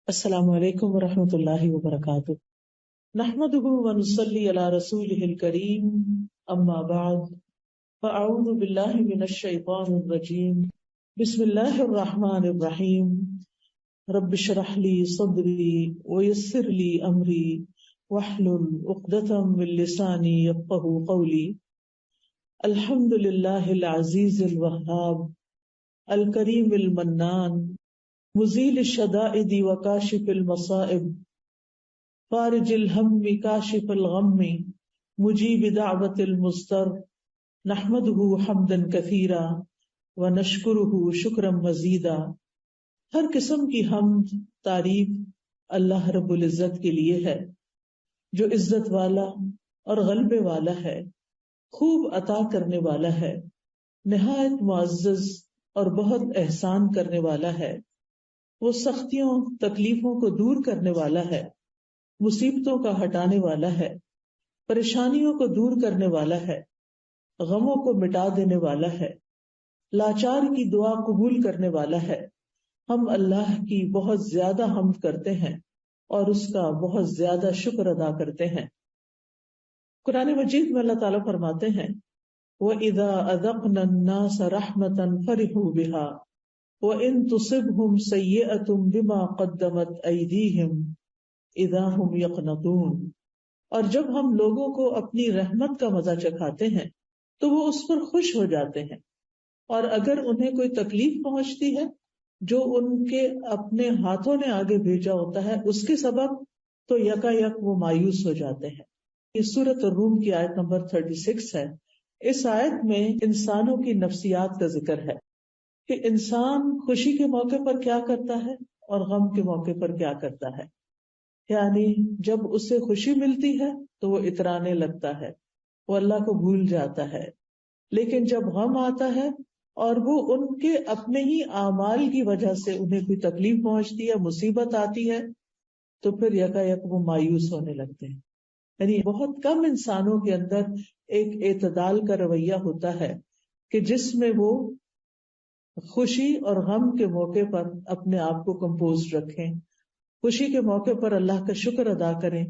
السلام علیکم ورحمۃ اللہ وبرکاتہ۔ نحمده ونصلی علی رسوله الکریم، اما بعد فاعوذ باللہ من الشیطان الرجیم، بسم اللہ الرحمن الرحیم۔ رب اشرح لی صدری ویسر لی امری واحلل عقدۃ من لسانی یفقهوا قولی۔ الحمد للہ العزیز الوہاب الکریم المنان، مزیل الشدائد وکاشف المصائب، فارج الہم کاشف الغم، مجیب دعوت المضطر، نحمدہ حمدا کثیرا ونشکرہ شکرا مزیدا۔ ہر قسم کی حمد تعریف اللہ رب العزت کے لیے ہے، جو عزت والا اور غلبے والا ہے، خوب عطا کرنے والا ہے، نہایت معزز اور بہت احسان کرنے والا ہے۔ وہ سختیوں تکلیفوں کو دور کرنے والا ہے، مصیبتوں کا ہٹانے والا ہے، پریشانیوں کو دور کرنے والا ہے، غموں کو مٹا دینے والا ہے، لاچار کی دعا قبول کرنے والا ہے۔ ہم اللہ کی بہت زیادہ حمد کرتے ہیں اور اس کا بہت زیادہ شکر ادا کرتے ہیں۔ قرآن مجید میں اللہ تعالیٰ فرماتے ہیں وَإِذَا أَذَقْنَا النَّاسَ رَحْمَةً فَرِحُوا بِهَا وَإِن تُصِبْهُمْ سَيِّئَةٌ بِمَا قَدَّمَتْ أَيْدِيهِمْ إِذَا هُمْ يَقْنَطُونَ۔ اور جب ہم لوگوں کو اپنی رحمت کا مزہ چکھاتے ہیں تو وہ اس پر خوش ہو جاتے ہیں، اور اگر انہیں کوئی تکلیف پہنچتی ہے جو ان کے اپنے ہاتھوں نے آگے بھیجا ہوتا ہے اس کے سبب، تو یکا یک وہ مایوس ہو جاتے ہیں۔ یہ سورۃ الروم کی آیت نمبر 36 ہے۔ اس آیت میں انسانوں کی نفسیات کا ذکر ہے کہ انسان خوشی کے موقع پر کیا کرتا ہے اور غم کے موقع پر کیا کرتا ہے۔ یعنی جب اسے خوشی ملتی ہے تو وہ اترانے لگتا ہے، وہ اللہ کو بھول جاتا ہے، لیکن جب غم آتا ہے اور وہ ان کے اپنے ہی اعمال کی وجہ سے انہیں کوئی تکلیف پہنچتی ہے، مصیبت آتی ہے، تو پھر یکا یک وہ مایوس ہونے لگتے ہیں۔ یعنی بہت کم انسانوں کے اندر ایک اعتدال کا رویہ ہوتا ہے کہ جس میں وہ خوشی اور غم کے موقع پر اپنے آپ کو کمپوز رکھیں، خوشی کے موقع پر اللہ کا شکر ادا کریں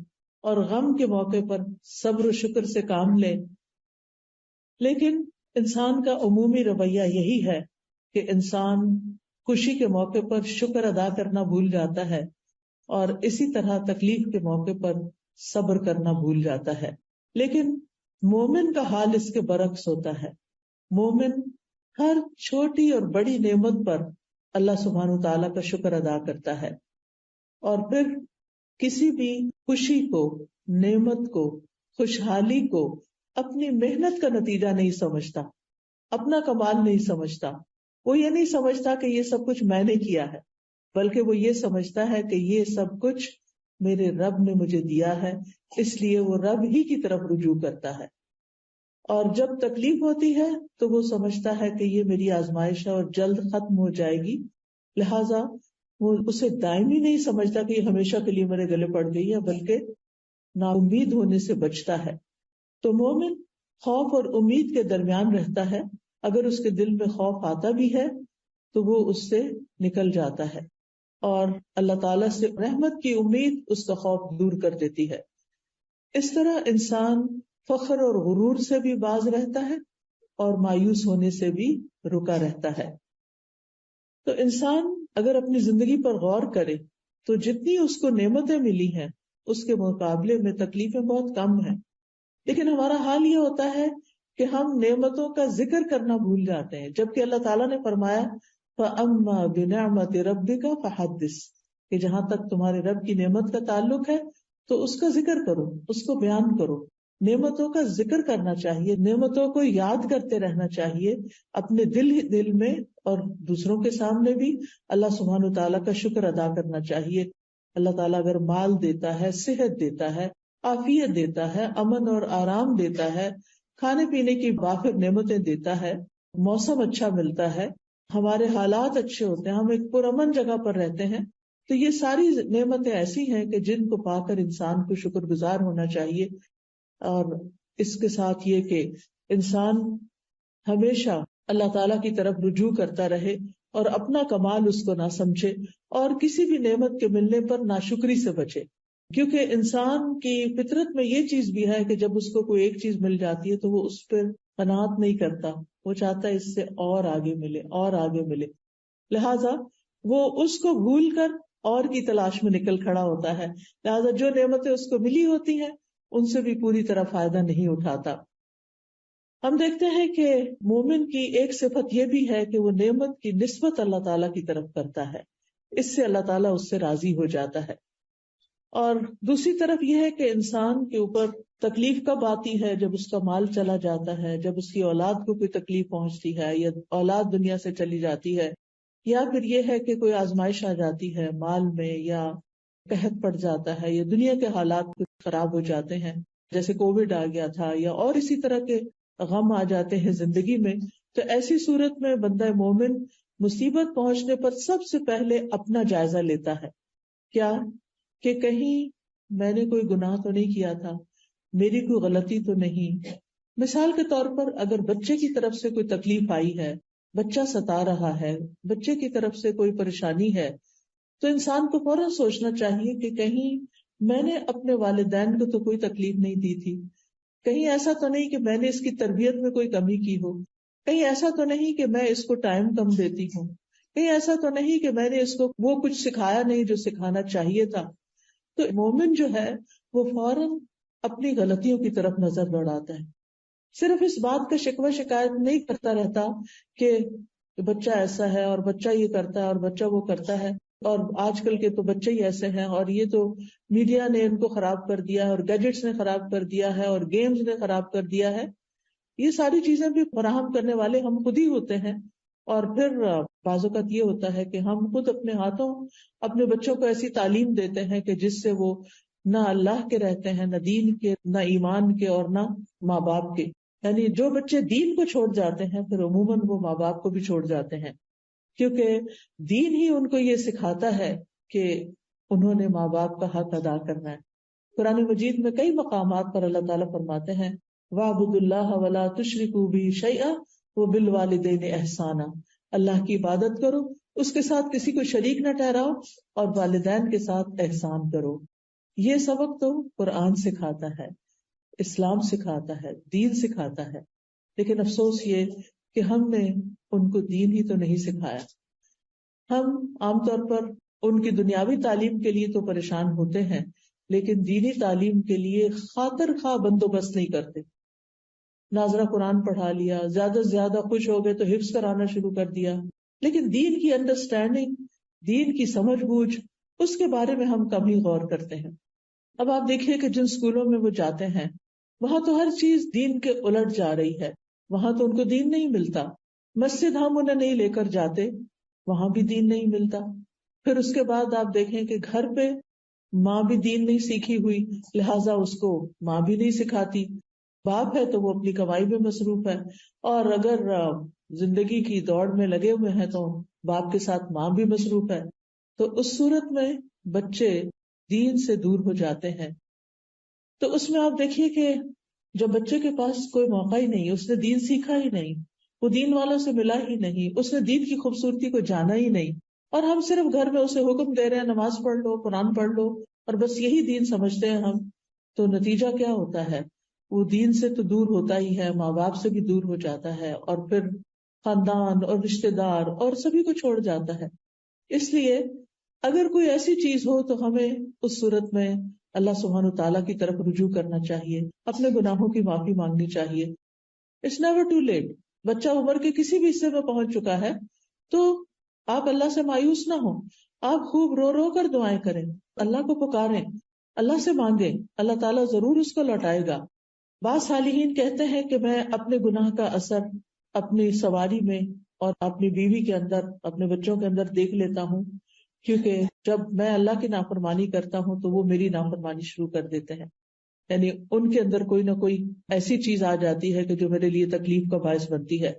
اور غم کے موقع پر صبر و شکر سے کام لیں۔ لیکن انسان کا عمومی رویہ یہی ہے کہ انسان خوشی کے موقع پر شکر ادا کرنا بھول جاتا ہے اور اسی طرح تکلیف کے موقع پر صبر کرنا بھول جاتا ہے۔ لیکن مومن کا حال اس کے برعکس ہوتا ہے۔ مومن ہر چھوٹی اور بڑی نعمت پر اللہ سبحانہ تعالیٰ کا شکر ادا کرتا ہے، اور پھر کسی بھی خوشی کو، نعمت کو، خوشحالی کو اپنی محنت کا نتیجہ نہیں سمجھتا، اپنا کمال نہیں سمجھتا۔ وہ یہ نہیں سمجھتا کہ یہ سب کچھ میں نے کیا ہے، بلکہ وہ یہ سمجھتا ہے کہ یہ سب کچھ میرے رب نے مجھے دیا ہے، اس لیے وہ رب ہی کی طرف رجوع کرتا ہے۔ اور جب تکلیف ہوتی ہے تو وہ سمجھتا ہے کہ یہ میری آزمائش ہے اور جلد ختم ہو جائے گی، لہٰذا وہ اسے دائمی نہیں سمجھتا کہ یہ ہمیشہ کے لیے میرے گلے پڑ گئی ہے، بلکہ نا امید ہونے سے بچتا ہے۔ تو مومن خوف اور امید کے درمیان رہتا ہے۔ اگر اس کے دل میں خوف آتا بھی ہے تو وہ اس سے نکل جاتا ہے، اور اللہ تعالیٰ سے رحمت کی امید اس کا خوف دور کر دیتی ہے۔ اس طرح انسان فخر اور غرور سے بھی باز رہتا ہے اور مایوس ہونے سے بھی رکا رہتا ہے۔ تو انسان اگر اپنی زندگی پر غور کرے تو جتنی اس کو نعمتیں ملی ہیں اس کے مقابلے میں تکلیفیں بہت کم ہیں، لیکن ہمارا حال یہ ہوتا ہے کہ ہم نعمتوں کا ذکر کرنا بھول جاتے ہیں، جبکہ اللہ تعالیٰ نے فرمایا فَأَمَّا بِنِعْمَةِ رَبِّكَ فَحَدِّثْ، کہ جہاں تک تمہارے رب کی نعمت کا تعلق ہے تو اس کا ذکر کرو، اس کو بیان کرو۔ نعمتوں کا ذکر کرنا چاہیے، نعمتوں کو یاد کرتے رہنا چاہیے، اپنے دل میں اور دوسروں کے سامنے بھی اللہ سبحانہ وتعالیٰ کا شکر ادا کرنا چاہیے۔ اللہ تعالیٰ اگر مال دیتا ہے، صحت دیتا ہے، عافیت دیتا ہے، امن اور آرام دیتا ہے، کھانے پینے کی وافر نعمتیں دیتا ہے، موسم اچھا ملتا ہے، ہمارے حالات اچھے ہوتے ہیں، ہم ایک پرامن جگہ پر رہتے ہیں، تو یہ ساری نعمتیں ایسی ہیں کہ جن کو پا کر انسان کو شکر گزار ہونا چاہیے۔ اور اس کے ساتھ یہ کہ انسان ہمیشہ اللہ تعالیٰ کی طرف رجوع کرتا رہے اور اپنا کمال اس کو نہ سمجھے، اور کسی بھی نعمت کے ملنے پر ناشکری سے بچے، کیونکہ انسان کی فطرت میں یہ چیز بھی ہے کہ جب اس کو کوئی ایک چیز مل جاتی ہے تو وہ اس پر قناعت نہیں کرتا، وہ چاہتا ہے اس سے اور آگے ملے اور آگے ملے، لہذا وہ اس کو بھول کر اور کی تلاش میں نکل کھڑا ہوتا ہے، لہذا جو نعمتیں اس کو ملی ہوتی ہیں ان سے بھی پوری طرح فائدہ نہیں اٹھاتا۔ ہم دیکھتے ہیں کہ مومن کی ایک صفت یہ بھی ہے کہ وہ نعمت کی نسبت اللہ تعالیٰ کی طرف کرتا ہے، اس سے اللہ تعالیٰ اس سے راضی ہو جاتا ہے۔ اور دوسری طرف یہ ہے کہ انسان کے اوپر تکلیف کب آتی ہے؟ جب اس کا مال چلا جاتا ہے، جب اس کی اولاد کو کوئی تکلیف پہنچتی ہے، یا اولاد دنیا سے چلی جاتی ہے، یا پھر یہ ہے کہ کوئی آزمائش آ جاتی ہے مال میں، یا قحط پڑ جاتا ہے، یا دنیا کے حالات کچھ خراب ہو جاتے ہیں جیسے کووڈ آ گیا تھا، یا اور اسی طرح کے غم آ جاتے ہیں زندگی میں، تو ایسی صورت میں بندہ مومن مصیبت پہنچنے پر سب سے پہلے اپنا جائزہ لیتا ہے، کیا کہ کہیں میں نے کوئی گناہ تو نہیں کیا تھا، میری کوئی غلطی تو نہیں۔ مثال کے طور پر اگر بچے کی طرف سے کوئی تکلیف آئی ہے، بچہ ستا رہا ہے، بچے کی طرف سے کوئی پریشانی ہے، تو انسان کو فوراً سوچنا چاہیے کہ کہیں میں نے اپنے والدین کو تو کوئی تکلیف نہیں دی تھی، کہیں ایسا تو نہیں کہ میں نے اس کی تربیت میں کوئی کمی کی ہو، کہیں ایسا تو نہیں کہ میں اس کو ٹائم کم دیتی ہوں، کہیں ایسا تو نہیں کہ میں نے اس کو وہ کچھ سکھایا نہیں جو سکھانا چاہیے تھا۔ تو مومن جو ہے وہ فوراً اپنی غلطیوں کی طرف نظر دوڑاتا ہے، صرف اس بات کا شکوہ شکایت نہیں کرتا رہتا کہ بچہ ایسا ہے اور بچہ یہ کرتا ہے اور بچہ وہ کرتا ہے، اور آج کل کے تو بچے ہی ایسے ہیں، اور یہ تو میڈیا نے ان کو خراب کر دیا ہے، اور گیجٹس نے خراب کر دیا ہے، اور گیمز نے خراب کر دیا ہے۔ یہ ساری چیزیں بھی فراہم کرنے والے ہم خود ہی ہوتے ہیں، اور پھر بعض اوقات یہ ہوتا ہے کہ ہم خود اپنے ہاتھوں اپنے بچوں کو ایسی تعلیم دیتے ہیں کہ جس سے وہ نہ اللہ کے رہتے ہیں، نہ دین کے، نہ ایمان کے، اور نہ ماں باپ کے۔ یعنی جو بچے دین کو چھوڑ جاتے ہیں پھر عموماً وہ ماں باپ کو بھی چھوڑ جاتے ہیں، کیونکہ دین ہی ان کو یہ سکھاتا ہے کہ انہوں نے ماں باپ کا حق ادا کرنا ہے۔ قرآن مجید میں کئی مقامات پر اللہ تعالیٰ فرماتے ہیں وَاعْبُدُوا اللَّهَ وَلَا تُشْرِكُوا بِهِ شَيْئًا وَبِالْوَالِدَيْنِ إِحْسَانًا، اللہ کی عبادت کرو، اس کے ساتھ کسی کو شریک نہ ٹھہراؤ، اور والدین کے ساتھ احسان کرو۔ یہ سبق تو قرآن سکھاتا ہے، اسلام سکھاتا ہے، دین سکھاتا ہے، لیکن افسوس یہ کہ ہم نے ان کو دین ہی تو نہیں سکھایا۔ ہم عام طور پر ان کی دنیاوی تعلیم کے لیے تو پریشان ہوتے ہیں، لیکن دینی تعلیم کے لیے خاطر خواہ بندوبست نہیں کرتے۔ ناظرہ قرآن پڑھا لیا، زیادہ سے زیادہ خوش ہو گئے تو حفظ کرانا شروع کر دیا، لیکن دین کی انڈرسٹینڈنگ، دین کی سمجھ بوجھ، اس کے بارے میں ہم کم ہی غور کرتے ہیں۔ اب آپ دیکھیے کہ جن اسکولوں میں وہ جاتے ہیں وہاں تو ہر چیز دین کے الٹ جا رہی ہے، وہاں تو ان کو دین نہیں ملتا۔ مسجد ہم انہیں نہیں لے کر جاتے، وہاں بھی دین نہیں ملتا۔ پھر اس کے بعد آپ دیکھیں کہ گھر پہ ماں بھی دین نہیں سیکھی ہوئی، لہٰذا اس کو ماں بھی نہیں سکھاتی، باپ ہے تو وہ اپنی کمائی میں مصروف ہے، اور اگر زندگی کی دوڑ میں لگے ہوئے ہیں تو باپ کے ساتھ ماں بھی مصروف ہے، تو اس صورت میں بچے دین سے دور ہو جاتے ہیں۔ تو اس میں آپ دیکھیے کہ جب بچے کے پاس کوئی موقع ہی نہیں، اس نے دین سیکھا ہی نہیں، وہ دین والوں سے ملا ہی نہیں، اس نے دین کی خوبصورتی کو جانا ہی نہیں، اور ہم صرف گھر میں اسے حکم دے رہے ہیں نماز پڑھ لو، قرآن پڑھ لو، اور بس یہی دین سمجھتے ہیں ہم، تو نتیجہ کیا ہوتا ہے؟ وہ دین سے تو دور ہوتا ہی ہے، ماں باپ سے بھی دور ہو جاتا ہے، اور پھر خاندان اور رشتے دار اور سبھی کو چھوڑ جاتا ہے۔ اس لیے اگر کوئی ایسی چیز ہو تو ہمیں اس صورت میں اللہ سبحانہ تعالیٰ کی طرف رجوع کرنا چاہیے، اپنے گناہوں کی معافی مانگنی چاہیے۔ It's never too late. بچہ عمر کے کسی بھی حصے میں پہنچ چکا ہے تو آپ اللہ سے مایوس نہ ہوں، آپ خوب رو رو کر دعائیں کریں، اللہ کو پکاریں، اللہ سے مانگیں، اللہ تعالیٰ ضرور اس کو لوٹائے گا۔ بعض صالحین کہتے ہیں کہ میں اپنے گناہ کا اثر اپنی سواری میں اور اپنی بیوی کے اندر، اپنے بچوں کے اندر دیکھ لیتا ہوں، کیونکہ جب میں اللہ کی نافرمانی کرتا ہوں تو وہ میری نافرمانی شروع کر دیتے ہیں، یعنی ان کے اندر کوئی نہ کوئی ایسی چیز آ جاتی ہے کہ جو میرے لیے تکلیف کا باعث بنتی ہے۔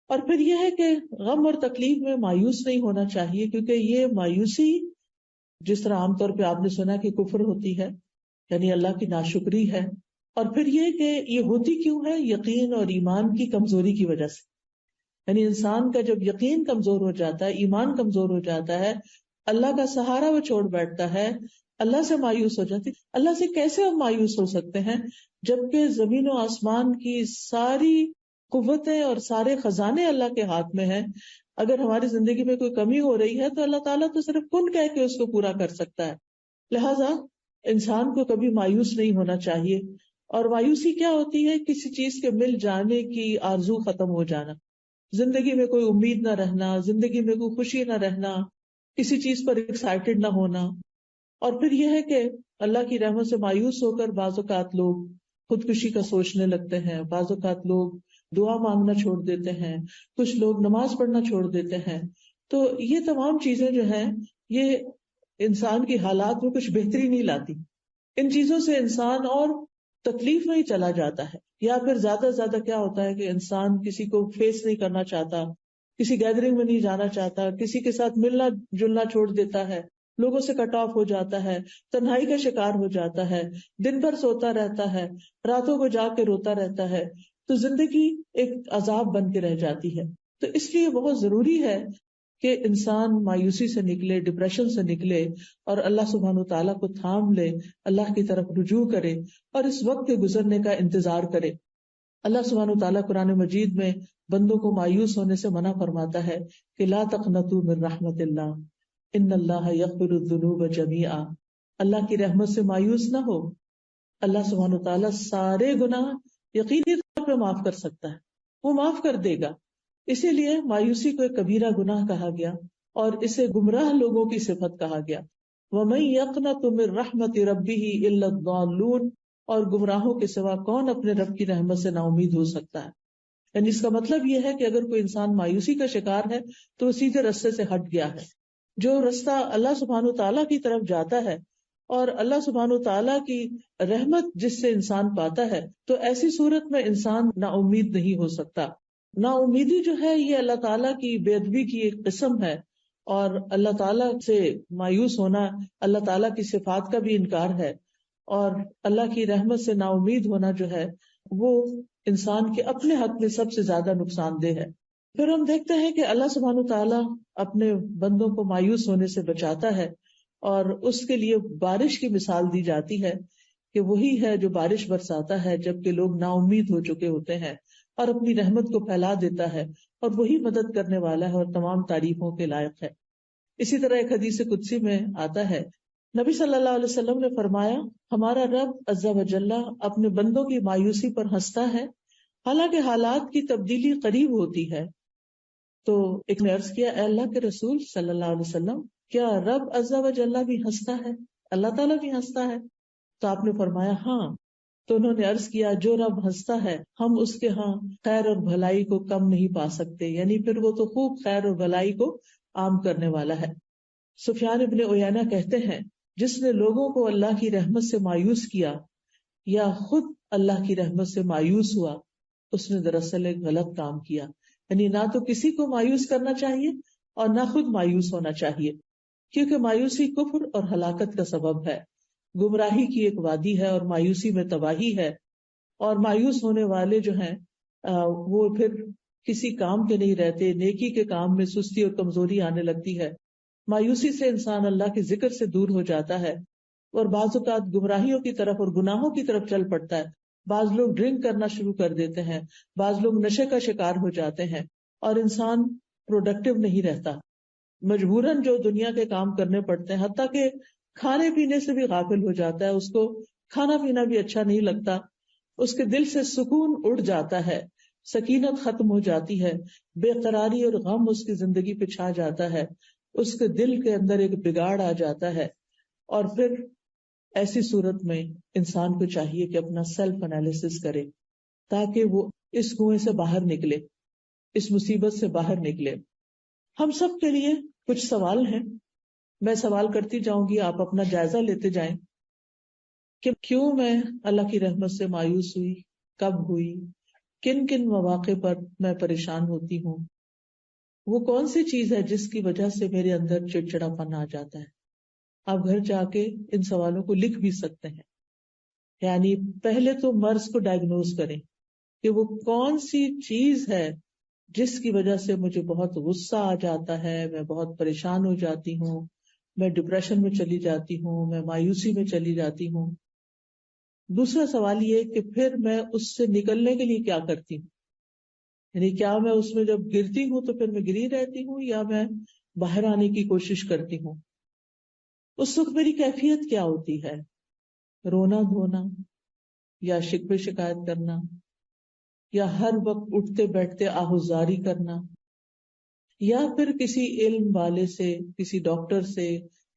اور پھر یہ ہے کہ غم اور تکلیف میں مایوس نہیں ہونا چاہیے، کیونکہ یہ مایوسی جس طرح عام طور پہ آپ نے سنا کہ کفر ہوتی ہے، یعنی اللہ کی ناشکری ہے، اور پھر یہ کہ یہ ہوتی کیوں ہے؟ یقین اور ایمان کی کمزوری کی وجہ سے، یعنی انسان کا جب یقین کمزور ہو جاتا ہے، ایمان کمزور ہو جاتا ہے، اللہ کا سہارا وہ چھوڑ بیٹھتا ہے، اللہ سے مایوس ہو جاتی. اللہ سے کیسے ہم مایوس ہو سکتے ہیں جبکہ زمین و آسمان کی ساری قوتیں اور سارے خزانے اللہ کے ہاتھ میں ہیں. اگر ہماری زندگی میں کوئی کمی ہو رہی ہے تو اللہ تعالیٰ تو صرف کن کہہ کے اس کو پورا کر سکتا ہے. لہذا انسان کو کبھی مایوس نہیں ہونا چاہیے. اور مایوسی کیا ہوتی ہے؟ کسی چیز کے مل جانے کی آرزو ختم ہو جانا، زندگی میں کوئی امید نہ رہنا، زندگی میں کوئی خوشی نہ رہنا، کسی چیز پر ایکسائٹیڈ نہ ہونا. اور پھر یہ ہے کہ اللہ کی رحمت سے مایوس ہو کر بعض اوقات لوگ خودکشی کا سوچنے لگتے ہیں، بعض اوقات لوگ دعا مانگنا چھوڑ دیتے ہیں، کچھ لوگ نماز پڑھنا چھوڑ دیتے ہیں. تو یہ تمام چیزیں جو ہیں یہ انسان کی حالات میں کچھ بہتری نہیں لاتی. ان چیزوں سے انسان اور تکلیف میں ہی چلا جاتا ہے. یا پھر زیادہ سے زیادہ کیا ہوتا ہے کہ انسان کسی کو فیس نہیں کرنا چاہتا، کسی گیدرنگ میں نہیں جانا چاہتا، کسی کے ساتھ ملنا جلنا چھوڑ دیتا ہے، لوگوں سے کٹ آف ہو جاتا ہے، تنہائی کا شکار ہو جاتا ہے، دن بھر سوتا رہتا ہے، راتوں کو جا کے روتا رہتا ہے. تو زندگی ایک عذاب بن کے رہ جاتی ہے. تو اس لیے بہت ضروری ہے کہ انسان مایوسی سے نکلے، ڈپریشن سے نکلے اور اللہ سبحانہ تعالیٰ کو تھام لے، اللہ کی طرف رجوع کرے اور اس وقت کے گزرنے کا انتظار کرے. اللہ سبحانہ تعالیٰ قرآن مجید میں بندوں کو مایوس ہونے سے منع فرماتا ہے کہ لا تقنطوا من رحمت اللہ ان اللہ یغفر الذنوب جميعا. اللہ کی رحمت سے مایوس نہ ہو. اللہ سبحانہ تعالیٰ سارے گناہ یقینی طور پہ معاف کر سکتا ہے، وہ معاف کر دے گا. اسی لیے مایوسی کو ایک کبیرہ گناہ کہا گیا اور اسے گمراہ لوگوں کی صفت کہا گیا. وَمَن يَقْنَطُ مِن رَحْمَتِ رَبِّهِ إِلَّا الضَّالُّونَ. اور گمراہوں کے سوا کون اپنے رب کی رحمت سے نا امید ہو سکتا ہے. یعنی اس کا مطلب یہ ہے کہ اگر کوئی انسان مایوسی کا شکار ہے تو وہ سیدھے رستے سے ہٹ گیا ہے. جو رستہ اللہ سبحانہ تعالیٰ کی طرف جاتا ہے اور اللہ سبحانہ تعالیٰ کی رحمت جس سے انسان پاتا ہے، تو ایسی صورت میں انسان نا امید نہیں ہو سکتا. نا امیدی جو ہے یہ اللہ تعالیٰ کی بے ادبی کی ایک قسم ہے، اور اللہ تعالیٰ سے مایوس ہونا اللہ تعالیٰ کی صفات کا بھی انکار ہے. اور اللہ کی رحمت سے نا امید ہونا جو ہے وہ انسان کے اپنے حق میں سب سے زیادہ نقصان دہ ہے. پھر ہم دیکھتے ہیں کہ اللہ سبحانہ تعالیٰ اپنے بندوں کو مایوس ہونے سے بچاتا ہے، اور اس کے لیے بارش کی مثال دی جاتی ہے کہ وہی ہے جو بارش برساتا ہے جبکہ لوگ نا امید ہو چکے ہوتے ہیں، اور اپنی رحمت کو پھیلا دیتا ہے، اور وہی مدد کرنے والا ہے اور تمام تعریفوں کے لائق ہے. اسی طرح ایک حدیث قدسی میں آتا ہے، نبی صلی اللہ علیہ وسلم نے فرمایا، ہمارا رب عز و جل اپنے بندوں کی مایوسی پر ہنستا ہے حالانکہ حالات کی تبدیلی قریب ہوتی ہے. تو ایک نے عرض کیا، اے اللہ کے رسول صلی اللہ علیہ وسلم، کیا رب عز و جل بھی ہنستا ہے؟ اللہ تعالیٰ بھی ہنستا ہے؟ تو آپ نے فرمایا ہاں. تو انہوں نے عرض کیا، جو رب ہنستا ہے ہم اس کے ہاں خیر اور بھلائی کو کم نہیں پا سکتے، یعنی پھر وہ تو خوب خیر اور بھلائی کو عام کرنے والا ہے. سفیان ابن عیینہ کہتے ہیں، جس نے لوگوں کو اللہ کی رحمت سے مایوس کیا یا خود اللہ کی رحمت سے مایوس ہوا، اس نے دراصل ایک غلط کام کیا. یعنی نہ تو کسی کو مایوس کرنا چاہیے اور نہ خود مایوس ہونا چاہیے، کیونکہ مایوسی کفر اور ہلاکت کا سبب ہے، گمراہی کی ایک وادی ہے اور مایوسی میں تباہی ہے. اور مایوس ہونے والے جو ہیں وہ پھر کسی کام کے نہیں رہتے، نیکی کے کام میں سستی اور کمزوری آنے لگتی ہے. مایوسی سے انسان اللہ کے ذکر سے دور ہو جاتا ہے اور بعض اوقات گمراہیوں کی طرف اور گناہوں کی طرف چل پڑتا ہے. بعض لوگ ڈرنک کرنا شروع کر دیتے ہیں، بعض لوگ نشے کا شکار ہو جاتے ہیں، اور انسان پروڈکٹیو نہیں رہتا. مجبوراً جو دنیا کے کام کرنے پڑتے ہیں، حتیٰ کہ کھانے پینے سے بھی غافل ہو جاتا ہے، اس کو کھانا پینا بھی اچھا نہیں لگتا، اس کے دل سے سکون اڑ جاتا ہے، سکینت ختم ہو جاتی ہے، بے قراری اور غم اس کی زندگی پہ چھا جاتا ہے، اس کے دل کے اندر ایک بگاڑ آ جاتا ہے. اور پھر ایسی صورت میں انسان کو چاہیے کہ اپنا سیلف انالیسس کرے تاکہ وہ اس کنویں سے باہر نکلے، اس مصیبت سے باہر نکلے. ہم سب کے لیے کچھ سوال ہیں، میں سوال کرتی جاؤں گی، آپ اپنا جائزہ لیتے جائیں کہ کیوں میں اللہ کی رحمت سے مایوس ہوئی، کب ہوئی، کن کن مواقع پر میں پریشان ہوتی ہوں، وہ کون سی چیز ہے جس کی وجہ سے میرے اندر چڑچڑاپن آ جاتا ہے. آپ گھر جا کے ان سوالوں کو لکھ بھی سکتے ہیں. یعنی پہلے تو مرض کو ڈائگنوز کریں کہ وہ کون سی چیز ہے جس کی وجہ سے مجھے بہت غصہ آ جاتا ہے، میں بہت پریشان ہو جاتی ہوں، میں ڈپریشن میں چلی جاتی ہوں، میں مایوسی میں چلی جاتی ہوں۔ دوسرا سوال یہ کہ پھر میں اس سے نکلنے کے لیے کیا کرتی ہوں، یعنی کیا میں اس میں جب گرتی ہوں تو پھر میں گری رہتی ہوں یا میں باہر آنے کی کوشش کرتی ہوں؟ اس وقت میری کیفیت کیا ہوتی ہے؟ رونا دھونا، یا شکوے شکایت کرنا، یا ہر وقت اٹھتے بیٹھتے آہوزاری کرنا، یا پھر کسی علم والے سے، کسی ڈاکٹر سے،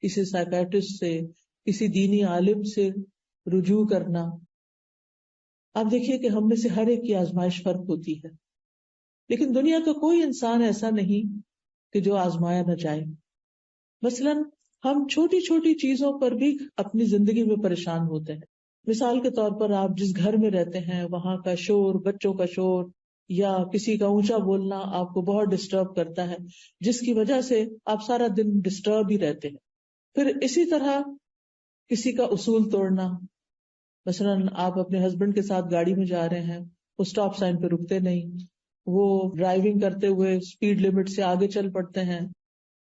کسی سائیکیٹرسٹ سے، کسی دینی عالم سے رجوع کرنا۔ آپ دیکھیے کہ ہم میں سے ہر ایک کی آزمائش فرق ہوتی ہے، لیکن دنیا کا کوئی انسان ایسا نہیں کہ جو آزمایا نہ جائے۔ مثلاً ہم چھوٹی چھوٹی چیزوں پر بھی اپنی زندگی میں پریشان ہوتے ہیں۔ مثال کے طور پر آپ جس گھر میں رہتے ہیں وہاں کا شور، بچوں کا شور یا کسی کا اونچا بولنا آپ کو بہت ڈسٹرب کرتا ہے، جس کی وجہ سے آپ سارا دن ڈسٹرب ہی رہتے ہیں۔ پھر اسی طرح کسی کا اصول توڑنا، مثلاً آپ اپنے ہسبینڈ کے ساتھ گاڑی میں جا رہے ہیں، وہ اسٹاپ سائن پہ رکتے نہیں، وہ ڈرائیونگ کرتے ہوئے اسپیڈ لمٹ سے آگے چل پڑتے ہیں،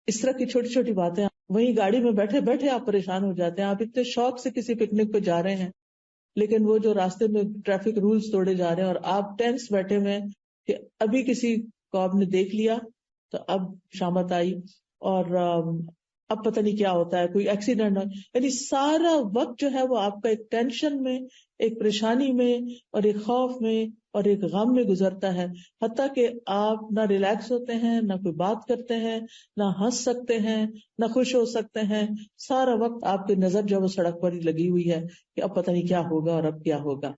اس طرح کی چھوٹی چھوٹی باتیں۔ وہیں گاڑی میں بیٹھے بیٹھے آپ پریشان ہو جاتے ہیں، آپ اتنے شوق سے کسی پکنک پہ جا رہے ہیں لیکن وہ جو راستے میں ٹریفک رولز توڑے جا رہے ہیں اور آپ ٹینس بیٹھے ہوئے ہیں کہ ابھی کسی کو آپ نے دیکھ لیا تو اب شامت آئی اور اب پتہ نہیں کیا ہوتا ہے، کوئی ایکسیڈنٹ ہو، یعنی سارا وقت جو ہے وہ آپ کا ایک ٹینشن میں، ایک پریشانی میں اور ایک خوف میں اور ایک غم میں گزرتا ہے، حتیٰ کہ آپ نہ ریلیکس ہوتے ہیں، نہ کوئی بات کرتے ہیں، نہ ہنس سکتے ہیں، نہ خوش ہو سکتے ہیں۔ سارا وقت آپ کی نظر جو وہ سڑک پر ہی لگی ہوئی ہے کہ اب پتہ نہیں کیا ہوگا اور اب کیا ہوگا۔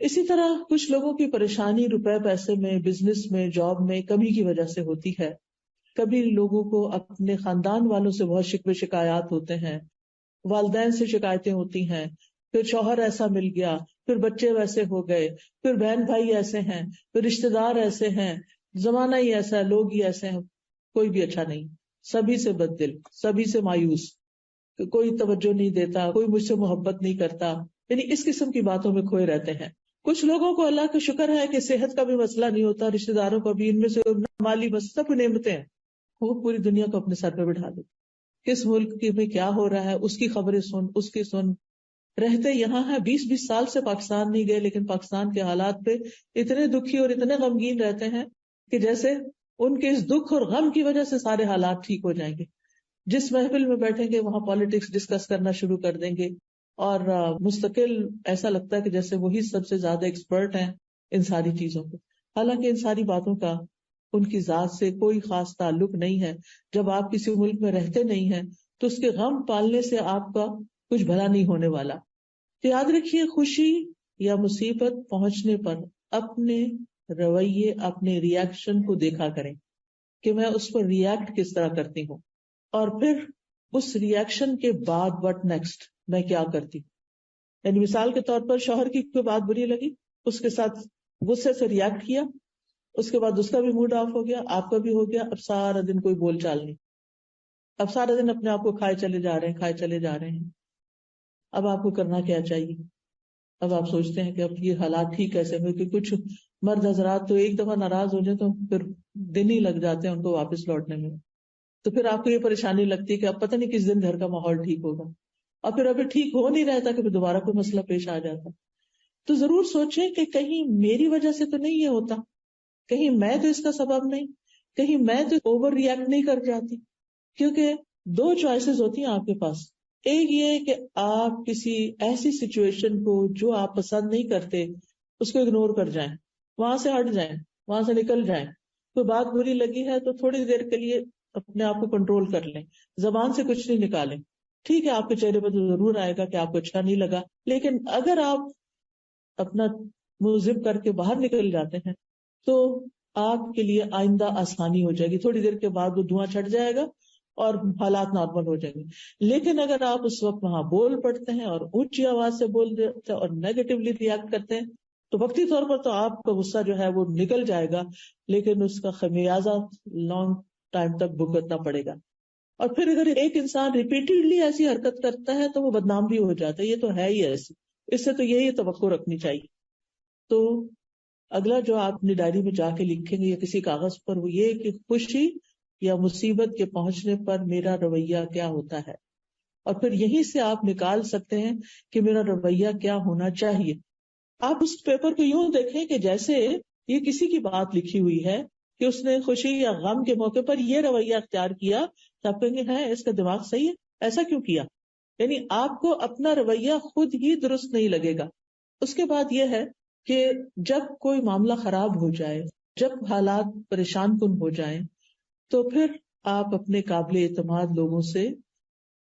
اسی طرح کچھ لوگوں کی پریشانی روپے پیسے میں، بزنس میں، جاب میں کمی کی وجہ سے ہوتی ہے۔ کبھی لوگوں کو اپنے خاندان والوں سے بہت شکوے شکایات ہوتے ہیں، والدین سے شکایتیں ہوتی ہیں، پھر شوہر ایسا مل گیا، پھر بچے ویسے ہو گئے، پھر بہن بھائی ایسے ہیں، پھر رشتے دار ایسے ہیں، زمانہ ہی ایسا ہے، لوگ ہی ایسے ہیں، کوئی بھی اچھا نہیں، سبھی سے بد دل، سبھی سے مایوس، کوئی توجہ نہیں دیتا، کوئی مجھ سے محبت نہیں کرتا، یعنی اس قسم کی باتوں میں کھوئے رہتے ہیں۔ کچھ لوگوں کو اللہ کا شکر ہے کہ صحت کا بھی مسئلہ نہیں ہوتا، رشتے داروں کا بھی، ان میں سے مالی بس سب نعمتیں ہیں، وہ پوری دنیا کو اپنے سر پہ بٹھا دیتے، کس ملک میں کیا ہو رہا ہے اس کی خبریں سن، اس کی سن، رہتے یہاں ہیں 20 سال سے پاکستان نہیں گئے لیکن پاکستان کے حالات پہ اتنے دکھی اور اتنے غمگین رہتے ہیں کہ جیسے ان کے اس دکھ اور غم کی وجہ سے سارے حالات ٹھیک ہو جائیں گے۔ جس محفل میں بیٹھیں گے وہاں پالیٹکس ڈسکس کرنا شروع کر دیں گے اور مستقل ایسا لگتا ہے کہ جیسے وہی سب سے زیادہ ایکسپرٹ ہیں ان ساری چیزوں پہ، حالانکہ ان ساری باتوں کا ان کی ذات سے کوئی خاص تعلق نہیں ہے۔ جب آپ کسی ملک میں رہتے نہیں ہیں تو اس کے غم پالنے سے آپ کا کچھ بھلا نہیں ہونے والا۔ تو یاد رکھیے، خوشی یا مصیبت پہنچنے پر اپنے رویے، اپنے ریئیکشن کو دیکھا کریں کہ میں اس پر ریئیکٹ کس طرح کرتی ہوں، اور پھر اس ریئیکشن کے بعد وٹ نیکسٹ، میں کیا کرتی ہوں۔ یعنی مثال کے طور پر شوہر کی کوئی بات بری لگی، اس کے ساتھ غصے سے ریئیکٹ کیا، اس کے بعد اس کا بھی موڈ آف ہو گیا، آپ کا بھی ہو گیا، اب سارا دن کوئی بول چال نہیں، اب سارا دن اپنے آپ کو کھائے چلے جا رہے ہیں، کھائے چلے جا رہے ہیں۔ اب آپ کو کرنا کیا چاہیے؟ اب آپ سوچتے ہیں کہ اب یہ حالات ٹھیک کیسے ہوئے، کہ کچھ مرد حضرات تو ایک دفعہ ناراض ہو جائیں تو پھر دن ہی لگ جاتے ہیں ان کو واپس لوٹنے میں، تو پھر آپ کو یہ پریشانی لگتی ہے کہ اب پتہ نہیں کس دن گھر کا ماحول ٹھیک ہوگا، اور پھر ابھی ٹھیک ہو نہیں رہتا کہ پھر دوبارہ کوئی مسئلہ پیش آ جاتا۔ تو ضرور سوچیں کہ کہیں میری وجہ سے تو نہیں یہ ہوتا، کہیں میں تو اس کا سبب نہیں، کہیں میں تو اوور ریئیکٹ نہیں کر جاتی۔ کیونکہ دو چوائسز ہوتی ہیں آپ کے پاس، ایک یہ کہ آپ کسی ایسی سچویشن کو جو آپ پسند نہیں کرتے اس کو اگنور کر جائیں، وہاں سے ہٹ جائیں، وہاں سے نکل جائیں۔ کوئی بات بری لگی ہے تو تھوڑی دیر کے لیے اپنے آپ کو کنٹرول کر لیں، زبان سے کچھ نہیں نکالیں۔ ٹھیک ہے آپ کے چہرے پر تو ضرور آئے گا کہ آپ کو اچھا نہیں لگا، لیکن اگر آپ اپنا منہ زپ کر کے باہر نکل جاتے ہیں تو آپ کے لیے آئندہ آسانی ہو جائے گی، تھوڑی دیر کے بعد وہ دھواں چھٹ جائے گا اور حالات نارمل ہو جائیں گے۔ لیکن اگر آپ اس وقت وہاں بول پڑتے ہیں اور اونچی آواز سے بول دیتے ہیں اور نیگیٹولی ریئیکٹ کرتے ہیں تو وقتی طور پر تو آپ کا غصہ جو ہے وہ نکل جائے گا، لیکن اس کا خمیازہ لانگ ٹائم تک بھگتنا پڑے گا۔ اور پھر اگر ایک انسان ریپیٹڈلی ایسی حرکت کرتا ہے تو وہ بدنام بھی ہو جاتا ہے، یہ تو ہے ہی ایسی، اس سے تو یہی توقع رکھنی چاہیے۔ تو اگلا جو آپ اپنی ڈائری میں جا کے لکھیں گے یا کسی کاغذ پر، وہ یہ کہ خوشی یا مصیبت کے پہنچنے پر میرا رویہ کیا ہوتا ہے، اور پھر یہیں سے آپ نکال سکتے ہیں کہ میرا رویہ کیا ہونا چاہیے. آپ اس پیپر کو یوں دیکھیں کہ جیسے یہ کسی کی بات لکھی ہوئی ہے کہ اس نے خوشی یا غم کے موقع پر یہ رویہ اختیار کیا، تو آپ کہیں گے ہے اس کا دماغ صحیح ہے، ایسا کیوں کیا؟ یعنی آپ کو اپنا رویہ خود ہی درست نہیں لگے گا. اس کے بعد یہ ہے کہ جب کوئی معاملہ خراب ہو جائے، جب حالات پریشان کن ہو جائیں، تو پھر آپ اپنے قابل اعتماد لوگوں سے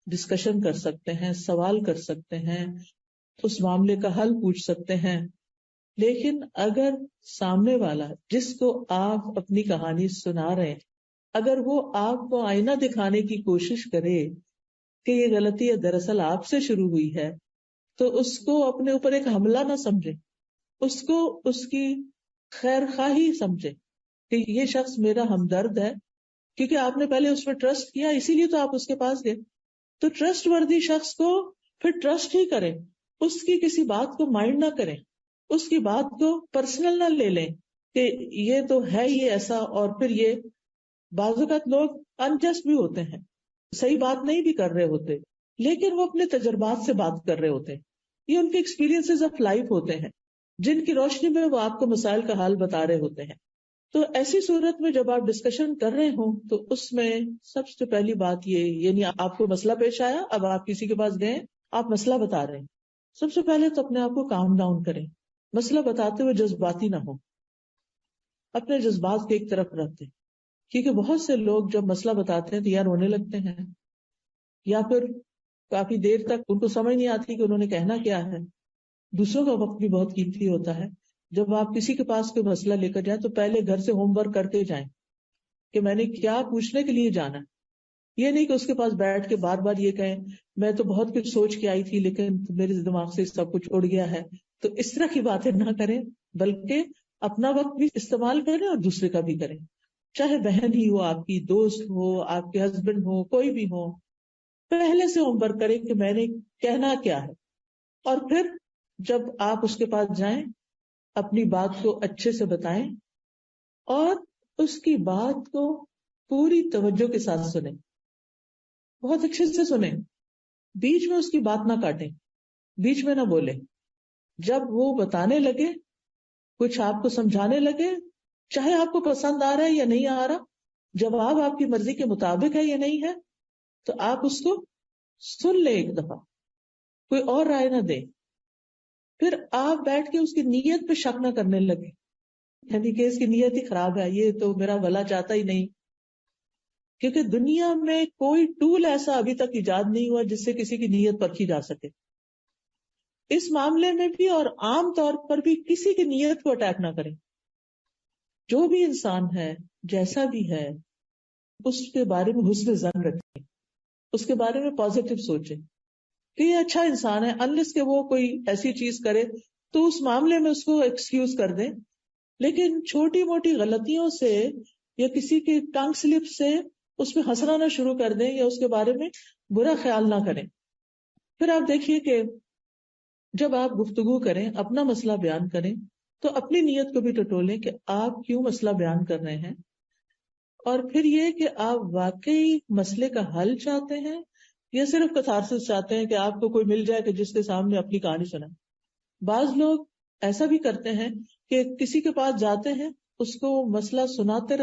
ڈسکشن کر سکتے ہیں، سوال کر سکتے ہیں، اس معاملے کا حل پوچھ سکتے ہیں. لیکن اگر سامنے والا جس کو آپ اپنی کہانی سنا رہے ہیں، اگر وہ آپ کو آئینہ دکھانے کی کوشش کرے کہ یہ غلطی دراصل آپ سے شروع ہوئی ہے، تو اس کو اپنے اوپر ایک حملہ نہ سمجھے، اس کو اس کی خیر خواہی سمجھے کہ یہ شخص میرا ہمدرد ہے، کیونکہ آپ نے پہلے اس پر ٹرسٹ کیا، اسی لیے تو آپ اس کے پاس گئے. تو ٹرسٹ وردی شخص کو پھر ٹرسٹ ہی کریں، اس کی کسی بات کو مائنڈ نہ کریں، اس کی بات کو پرسنل نہ لے لیں کہ یہ تو ہے ہی ایسا. اور پھر یہ بعض اوقات لوگ انجسٹ بھی ہوتے ہیں، صحیح بات نہیں بھی کر رہے ہوتے، لیکن وہ اپنے تجربات سے بات کر رہے ہوتے ہیں، یہ ان کے ایکسپیرینسز آف لائف ہوتے ہیں جن کی روشنی میں وہ آپ کو مسائل کا حل بتا رہے ہوتے ہیں. تو ایسی صورت میں جب آپ ڈسکشن کر رہے ہوں تو اس میں سب سے پہلی بات یہ، یعنی آپ کو مسئلہ پیش آیا، اب آپ کسی کے پاس گئے، آپ مسئلہ بتا رہے ہیں، سب سے پہلے تو اپنے آپ کو کام ڈاؤن کریں. مسئلہ بتاتے ہوئے جذباتی نہ ہو، اپنے جذبات کو ایک طرف رکھتے، کیونکہ بہت سے لوگ جب مسئلہ بتاتے ہیں تو یا رونے لگتے ہیں، یا پھر کافی دیر تک ان کو سمجھ نہیں آتی کہ انہوں نے کہنا کیا ہے. دوسروں کا وقت بھی بہت قیمتی ہوتا ہے. جب آپ کسی کے پاس کوئی مسئلہ لے کر جائیں تو پہلے گھر سے ہوم ورک کر کے جائیں کہ میں نے کیا پوچھنے کے لیے جانا. یہ نہیں کہ اس کے پاس بیٹھ کے بار بار یہ کہیں میں تو بہت کچھ سوچ کے آئی تھی لیکن میرے دماغ سے سب کچھ اڑ گیا ہے. تو اس طرح کی باتیں نہ کریں، بلکہ اپنا وقت بھی استعمال کریں اور دوسرے کا بھی کریں، چاہے بہن ہی ہو، آپ کی دوست ہو، آپ کے ہسبینڈ ہو، کوئی بھی ہو. پہلے سے ہوم ورک کریں کہ میں نے کہنا کیا ہے، اور پھر جب آپ اس کے پاس جائیں اپنی بات کو اچھے سے بتائیں اور اس کی بات کو پوری توجہ کے ساتھ سنیں، بہت اچھے سے سنیں، بیچ میں اس کی بات نہ کاٹیں، بیچ میں نہ بولیں. جب وہ بتانے لگے، کچھ آپ کو سمجھانے لگے، چاہے آپ کو پسند آ رہا ہے یا نہیں آ رہا، جواب آپ کی مرضی کے مطابق ہے یا نہیں ہے، تو آپ اس کو سن لیں ایک دفعہ، کوئی اور رائے نہ دیں. پھر آپ بیٹھ کے اس کی نیت پہ شک نہ کرنے لگے، یعنی کہ اس کی نیت ہی خراب ہے، یہ تو میرا بھلا چاہتا ہی نہیں. کیونکہ دنیا میں کوئی ٹول ایسا ابھی تک ایجاد نہیں ہوا جس سے کسی کی نیت پرکھی جا سکے. اس معاملے میں بھی اور عام طور پر بھی کسی کی نیت کو اٹیک نہ کریں. جو بھی انسان ہے، جیسا بھی ہے، اس کے بارے میں حسن ظن رکھیں، اس کے بارے میں پازیٹو سوچیں کہ یہ اچھا انسان ہے. انلیس کہ وہ کوئی ایسی چیز کرے تو اس معاملے میں اس کو ایکسکیوز کر دیں، لیکن چھوٹی موٹی غلطیوں سے یا کسی کے ٹنگ سلپ سے اس میں ہنسنا نہ شروع کر دیں یا اس کے بارے میں برا خیال نہ کریں. پھر آپ دیکھیے کہ جب آپ گفتگو کریں، اپنا مسئلہ بیان کریں، تو اپنی نیت کو بھی ٹٹولیں کہ آپ کیوں مسئلہ بیان کر رہے ہیں، اور پھر یہ کہ آپ واقعی مسئلے کا حل چاہتے ہیں یا صرف کتھارسس چاہتے ہیں کہ آپ کو کوئی مل جائے کہ جس کے سامنے اپنی کہانی سنائے. بعض لوگ ایسا بھی کرتے ہیں کہ کسی کے پاس جاتے ہیں، اس کو مسئلہ سناتے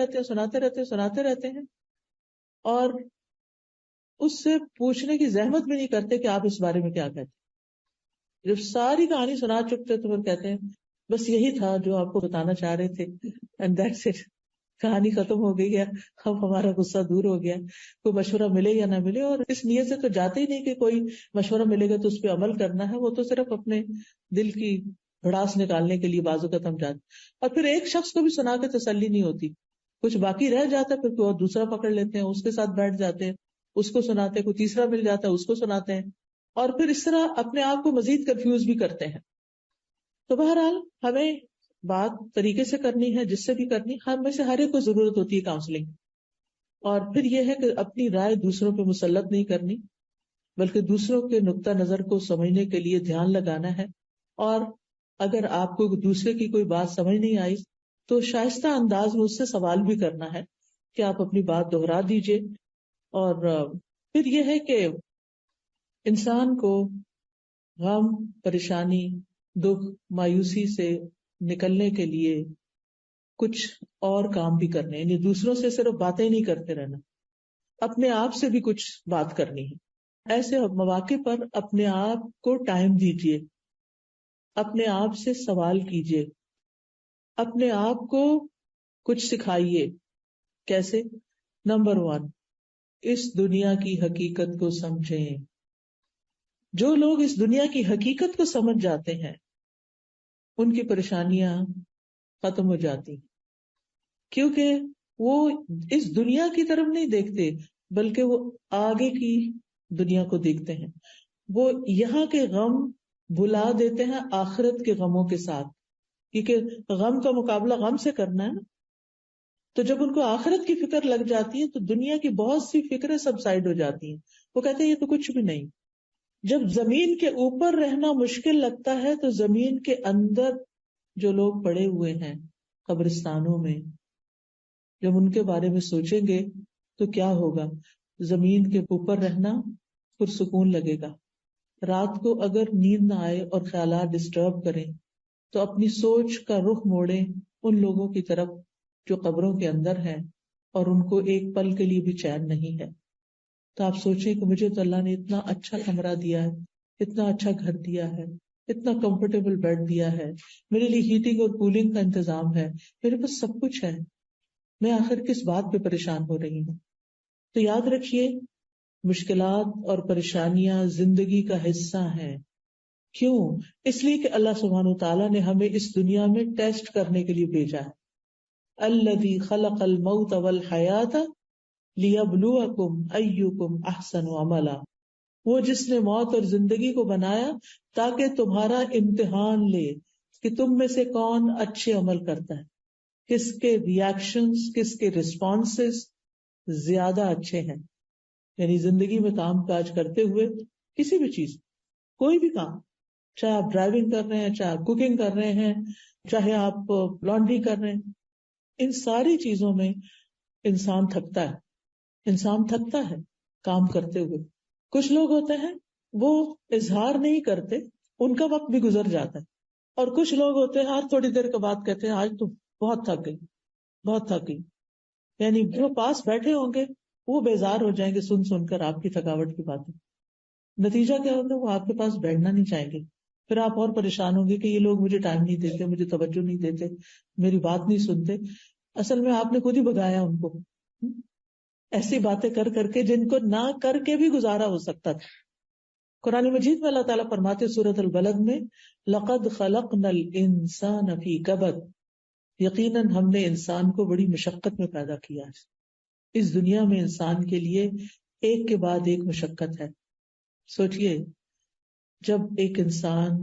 رہتے ہیں اور اس سے پوچھنے کی زحمت بھی نہیں کرتے کہ آپ اس بارے میں کیا کہتے ہیں. جب ساری کہانی سنا چکتے تو پھر کہتے ہیں بس یہی تھا جو آپ کو بتانا چاہ رہے تھے، اینڈ دیٹس اٹ، کہانی ختم ہو گئی ہے، اب ہمارا غصہ دور ہو گیا. کوئی مشورہ ملے یا نہ ملے، اور اس نیت سے تو جاتے ہی نہیں کہ کوئی مشورہ ملے گا تو اس پہ عمل کرنا ہے، وہ تو صرف اپنے دل کی بھڑاس نکالنے کے لیے بعض اوقات ہم جاتے. اور پھر ایک شخص کو بھی سنا کے تسلی نہیں ہوتی، کچھ باقی رہ جاتا ہے، پھر کوئی اور دوسرا پکڑ لیتے ہیں، اس کے ساتھ بیٹھ جاتے ہیں، اس کو سناتے ہیں، کوئی تیسرا مل جاتا ہے اس کو سناتے ہیں، اور پھر اس طرح اپنے آپ کو مزید کنفیوز بھی کرتے ہیں. تو بہرحال ہمیں بات طریقے سے کرنی ہے، جس سے بھی کرنی، ہم میں سے ہر ایک کو ضرورت ہوتی ہے کاؤنسلنگ. اور پھر یہ ہے کہ اپنی رائے دوسروں پہ مسلط نہیں کرنی، بلکہ دوسروں کے نقطہ نظر کو سمجھنے کے لیے دھیان لگانا ہے. اور اگر آپ کو دوسرے کی کوئی بات سمجھ نہیں آئی تو شائستہ انداز میں اس سے سوال بھی کرنا ہے کہ آپ اپنی بات دہرا دیجئے. اور پھر یہ ہے کہ انسان کو غم، پریشانی، دکھ، مایوسی سے نکلنے کے لیے کچھ اور کام بھی کرنے، یعنی دوسروں سے صرف باتیں نہیں کرتے رہنا، اپنے آپ سے بھی کچھ بات کرنی ہے. ایسے مواقع پر اپنے آپ کو ٹائم دیجیے، اپنے آپ سے سوال کیجیے، اپنے آپ کو کچھ سکھائیے. کیسے؟ نمبر 1، اس دنیا کی حقیقت کو سمجھیں. جو لوگ اس دنیا کی حقیقت کو سمجھ جاتے ہیں ان کی پریشانیاں ختم ہو جاتی ہیں، کیونکہ وہ اس دنیا کی طرف نہیں دیکھتے بلکہ وہ آگے کی دنیا کو دیکھتے ہیں. وہ یہاں کے غم بھلا دیتے ہیں آخرت کے غموں کے ساتھ، کیونکہ غم کا مقابلہ غم سے کرنا ہے نا. تو جب ان کو آخرت کی فکر لگ جاتی ہے تو دنیا کی بہت سی فکریں سب سائڈ ہو جاتی ہیں. وہ کہتے ہیں یہ تو کچھ بھی نہیں. جب زمین کے اوپر رہنا مشکل لگتا ہے تو زمین کے اندر جو لوگ پڑے ہوئے ہیں قبرستانوں میں، جب ان کے بارے میں سوچیں گے تو کیا ہوگا. زمین کے اوپر رہنا پرسکون لگے گا. رات کو اگر نیند نہ آئے اور خیالات ڈسٹرب کریں تو اپنی سوچ کا رخ موڑیں ان لوگوں کی طرف جو قبروں کے اندر ہیں اور ان کو ایک پل کے لیے بھی چین نہیں ہے. تو آپ سوچیں کہ مجھے تو اللہ نے اتنا اچھا کمرہ دیا ہے، اتنا اچھا گھر دیا ہے، اتنا کمفرٹیبل بیڈ دیا ہے، میرے لیے ہیٹنگ اور کولنگ کا انتظام ہے، میرے پاس سب کچھ ہے، میں آخر کس بات پہ پریشان ہو رہی ہوں. تو یاد رکھیے مشکلات اور پریشانیاں زندگی کا حصہ ہیں. کیوں؟ اس لیے کہ اللہ سبحانہ وتعالیٰ نے ہمیں اس دنیا میں ٹیسٹ کرنے کے لیے بھیجا ہے. الذی خلق الموت والحیات لیبلوکم ایکم احسن عملا. وہ جس نے موت اور زندگی کو بنایا تاکہ تمہارا امتحان لے کہ تم میں سے کون اچھے عمل کرتا ہے، کس کے ریاکشنز، کس کے رسپانسز زیادہ اچھے ہیں. یعنی زندگی میں کام کاج کرتے ہوئے کسی بھی چیز، کوئی بھی کام، چاہے آپ ڈرائیونگ کر رہے ہیں، چاہے آپ کوکنگ کر رہے ہیں، چاہے آپ لانڈری کر رہے ہیں، ان ساری چیزوں میں انسان تھکتا ہے. انسان تھکتا ہے کام کرتے ہوئے. کچھ لوگ ہوتے ہیں وہ اظہار نہیں کرتے، ان کا وقت بھی گزر جاتا ہے. اور کچھ لوگ ہوتے ہیں ہر تھوڑی دیر کے بعد کہتے ہیں آج تو بہت تھک گئی، بہت تھک گئی. یعنی جو پاس بیٹھے ہوں گے وہ بیزار ہو جائیں گے سن کر آپ کی تھکاوٹ کی باتیں. نتیجہ کیا ہوگا؟ وہ آپ کے پاس بیٹھنا نہیں چاہیں گے. پھر آپ اور پریشان ہوں گے کہ یہ لوگ مجھے ٹائم نہیں دیتے، مجھے توجہ نہیں دیتے، میری بات نہیں سنتے. اصل میں آپ نے خود ہی بگایا ان کو ایسی باتیں کر کر کے جن کو نہ کر کے بھی گزارا ہو سکتا تھا. قرآن مجید میں اللہ تعالیٰ فرماتے سورۃ البلد میں لقد خلقنا الانسان فی کبد، یقیناً ہم نے انسان کو بڑی مشقت میں پیدا کیا ہے. اس دنیا میں انسان کے لیے ایک کے بعد ایک مشقت ہے. سوچئے جب ایک انسان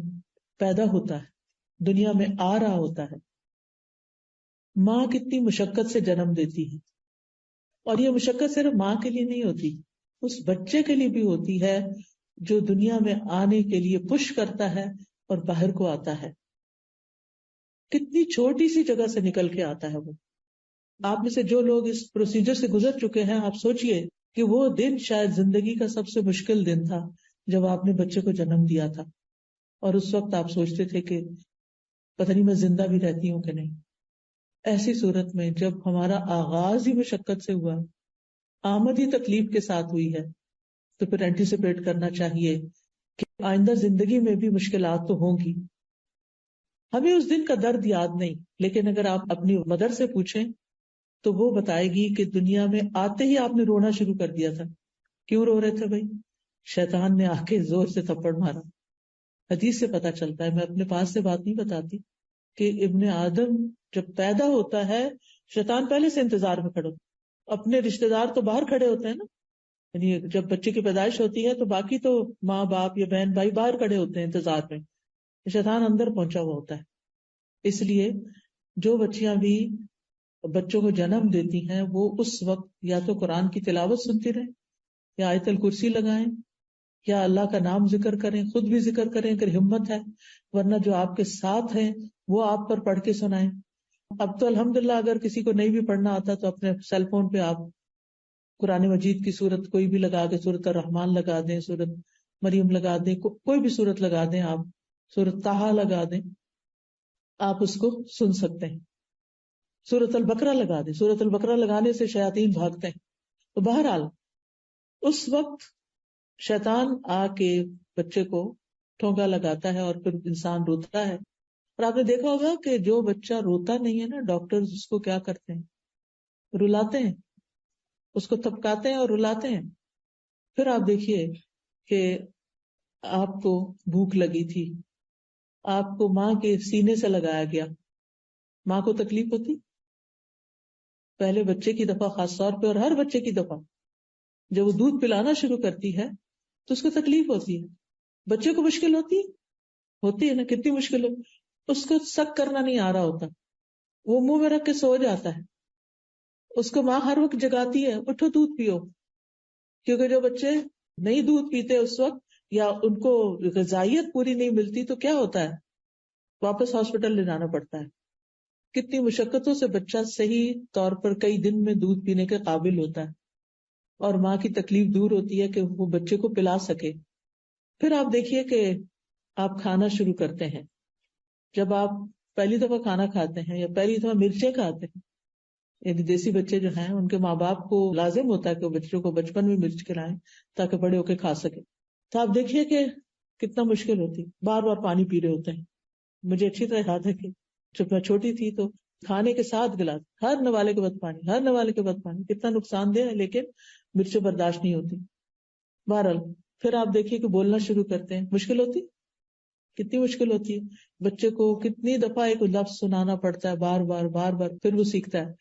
پیدا ہوتا ہے، دنیا میں آ رہا ہوتا ہے، ماں کتنی مشقت سے جنم دیتی ہے. اور یہ مشقت صرف ماں کے لیے نہیں ہوتی، اس بچے کے لیے بھی ہوتی ہے جو دنیا میں آنے کے لیے پش کرتا ہے اور باہر کو آتا ہے. کتنی چھوٹی سی جگہ سے نکل کے آتا ہے وہ. آپ میں سے جو لوگ اس پروسیجر سے گزر چکے ہیں، آپ سوچئے کہ وہ دن شاید زندگی کا سب سے مشکل دن تھا جب آپ نے بچے کو جنم دیا تھا. اور اس وقت آپ سوچتے تھے کہ پتہ نہیں میں زندہ بھی رہتی ہوں کہ نہیں. ایسی صورت میں جب ہمارا آغاز ہی مشقت سے ہوا، آمد ہی تکلیف کے ساتھ ہوئی ہے، تو پھر اینٹیسپیٹ کرنا چاہیے کہ آئندہ زندگی میں بھی مشکلات تو ہوں گی. ہمیں اس دن کا درد یاد نہیں، لیکن اگر آپ اپنی مدر سے پوچھیں تو وہ بتائے گی کہ دنیا میں آتے ہی آپ نے رونا شروع کر دیا تھا. کیوں رو رہے تھے بھائی؟ شیطان نے آ کے زور سے تھپڑ مارا. حدیث سے پتا چلتا ہے، میں اپنے پاس سے بات نہیں بتاتی، کہ ابن آدم جب پیدا ہوتا ہے شیطان پہلے سے انتظار میں کھڑا. اپنے رشتہ دار تو باہر کھڑے ہوتے ہیں نا، یعنی جب بچے کی پیدائش ہوتی ہے تو باقی تو ماں باپ یا بہن بھائی باہر کھڑے ہوتے ہیں انتظار میں، شیطان اندر پہنچا ہوا ہوتا ہے. اس لیے جو بچیاں بھی بچوں کو جنم دیتی ہیں وہ اس وقت یا تو قرآن کی تلاوت سنتی رہیں یا آیت الکرسی لگائیں یا اللہ کا نام ذکر کریں، خود بھی ذکر کریں اگر ہمت ہے، ورنہ جو آپ کے ساتھ ہیں وہ آپ پر پڑھ کے سنائیں. اب تو الحمدللہ اگر کسی کو نہیں بھی پڑھنا آتا تو اپنے سیل فون پہ آپ قرآن مجید کی سورت کوئی بھی لگا کے، سورت الرحمن لگا دیں، سورت مریم لگا دیں، کوئی بھی سورت لگا دیں، آپ سورت طٰہٰ لگا دیں، آپ اس کو سن سکتے ہیں. سورت البقرہ لگا دیں، سورت البقرہ لگانے سے شیاطین بھاگتے ہیں. تو بہرحال اس وقت شیطان آ کے بچے کو ٹھونکا لگاتا ہے اور پھر انسان روتا ہے. اور آپ نے دیکھا ہوگا کہ جو بچہ روتا نہیں ہے نا، ڈاکٹر اس کو کیا کرتے ہیں؟ رلاتے ہیں، اس کو تھپکاتے ہیں اور رلاتے ہیں. پھر آپ دیکھیے کہ آپ کو بھوک لگی تھی، آپ کو ماں کے سینے سے لگایا گیا، ماں کو تکلیف ہوتی؟ پہلے بچے کی دفعہ خاص طور پہ، اور ہر بچے کی دفعہ جب وہ دودھ پلانا شروع کرتی ہے تو اس کو تکلیف ہوتی ہے. بچے کو مشکل ہوتی ہے نا، کتنی مشکل ہو. اس کو سک کرنا نہیں آ رہا ہوتا، وہ منہ میں رکھ کے سو جاتا ہے، اس کو ماں ہر وقت جگاتی ہے، اٹھو دودھ پیو. کیونکہ جو بچے نہیں دودھ پیتے اس وقت، یا ان کو غذائیت پوری نہیں ملتی، تو کیا ہوتا ہے؟ واپس ہاسپٹل لے جانا پڑتا ہے. کتنی مشقتوں سے بچہ صحیح طور پر کئی دن میں دودھ پینے کے قابل ہوتا ہے، اور ماں کی تکلیف دور ہوتی ہے کہ وہ بچے کو پلا سکے. پھر آپ دیکھیے کہ آپ کھانا شروع کرتے ہیں. جب آپ پہلی دفعہ کھانا کھاتے ہیں یا پہلی دفعہ مرچیں کھاتے ہیں، یعنی دیسی بچے جو ہیں ان کے ماں باپ کو لازم ہوتا ہے کہ وہ بچوں کو بچپن میں مرچ کھلائیں تاکہ بڑے ہو کے کھا سکے. تو آپ دیکھیے کہ کتنا مشکل ہوتی، بار بار پانی پی رہے ہوتے ہیں. مجھے اچھی طرح یاد ہے کہ جب میں چھوٹی تھی تو کھانے کے 7 گلاس، ہر نوالے کے بعد پانی، ہر نوالے کے بعد پانی. کتنا نقصان دہ ہے، لیکن مرچیں برداشت نہیں ہوتی. بہرحال پھر آپ دیکھیے کہ بولنا شروع کرتے ہیں، مشکل ہوتی، کتنی مشکل ہوتی ہے. بچے کو کتنی دفعہ ایک لفظ سنانا پڑتا ہے، بار بار بار بار، پھر وہ سیکھتا ہے.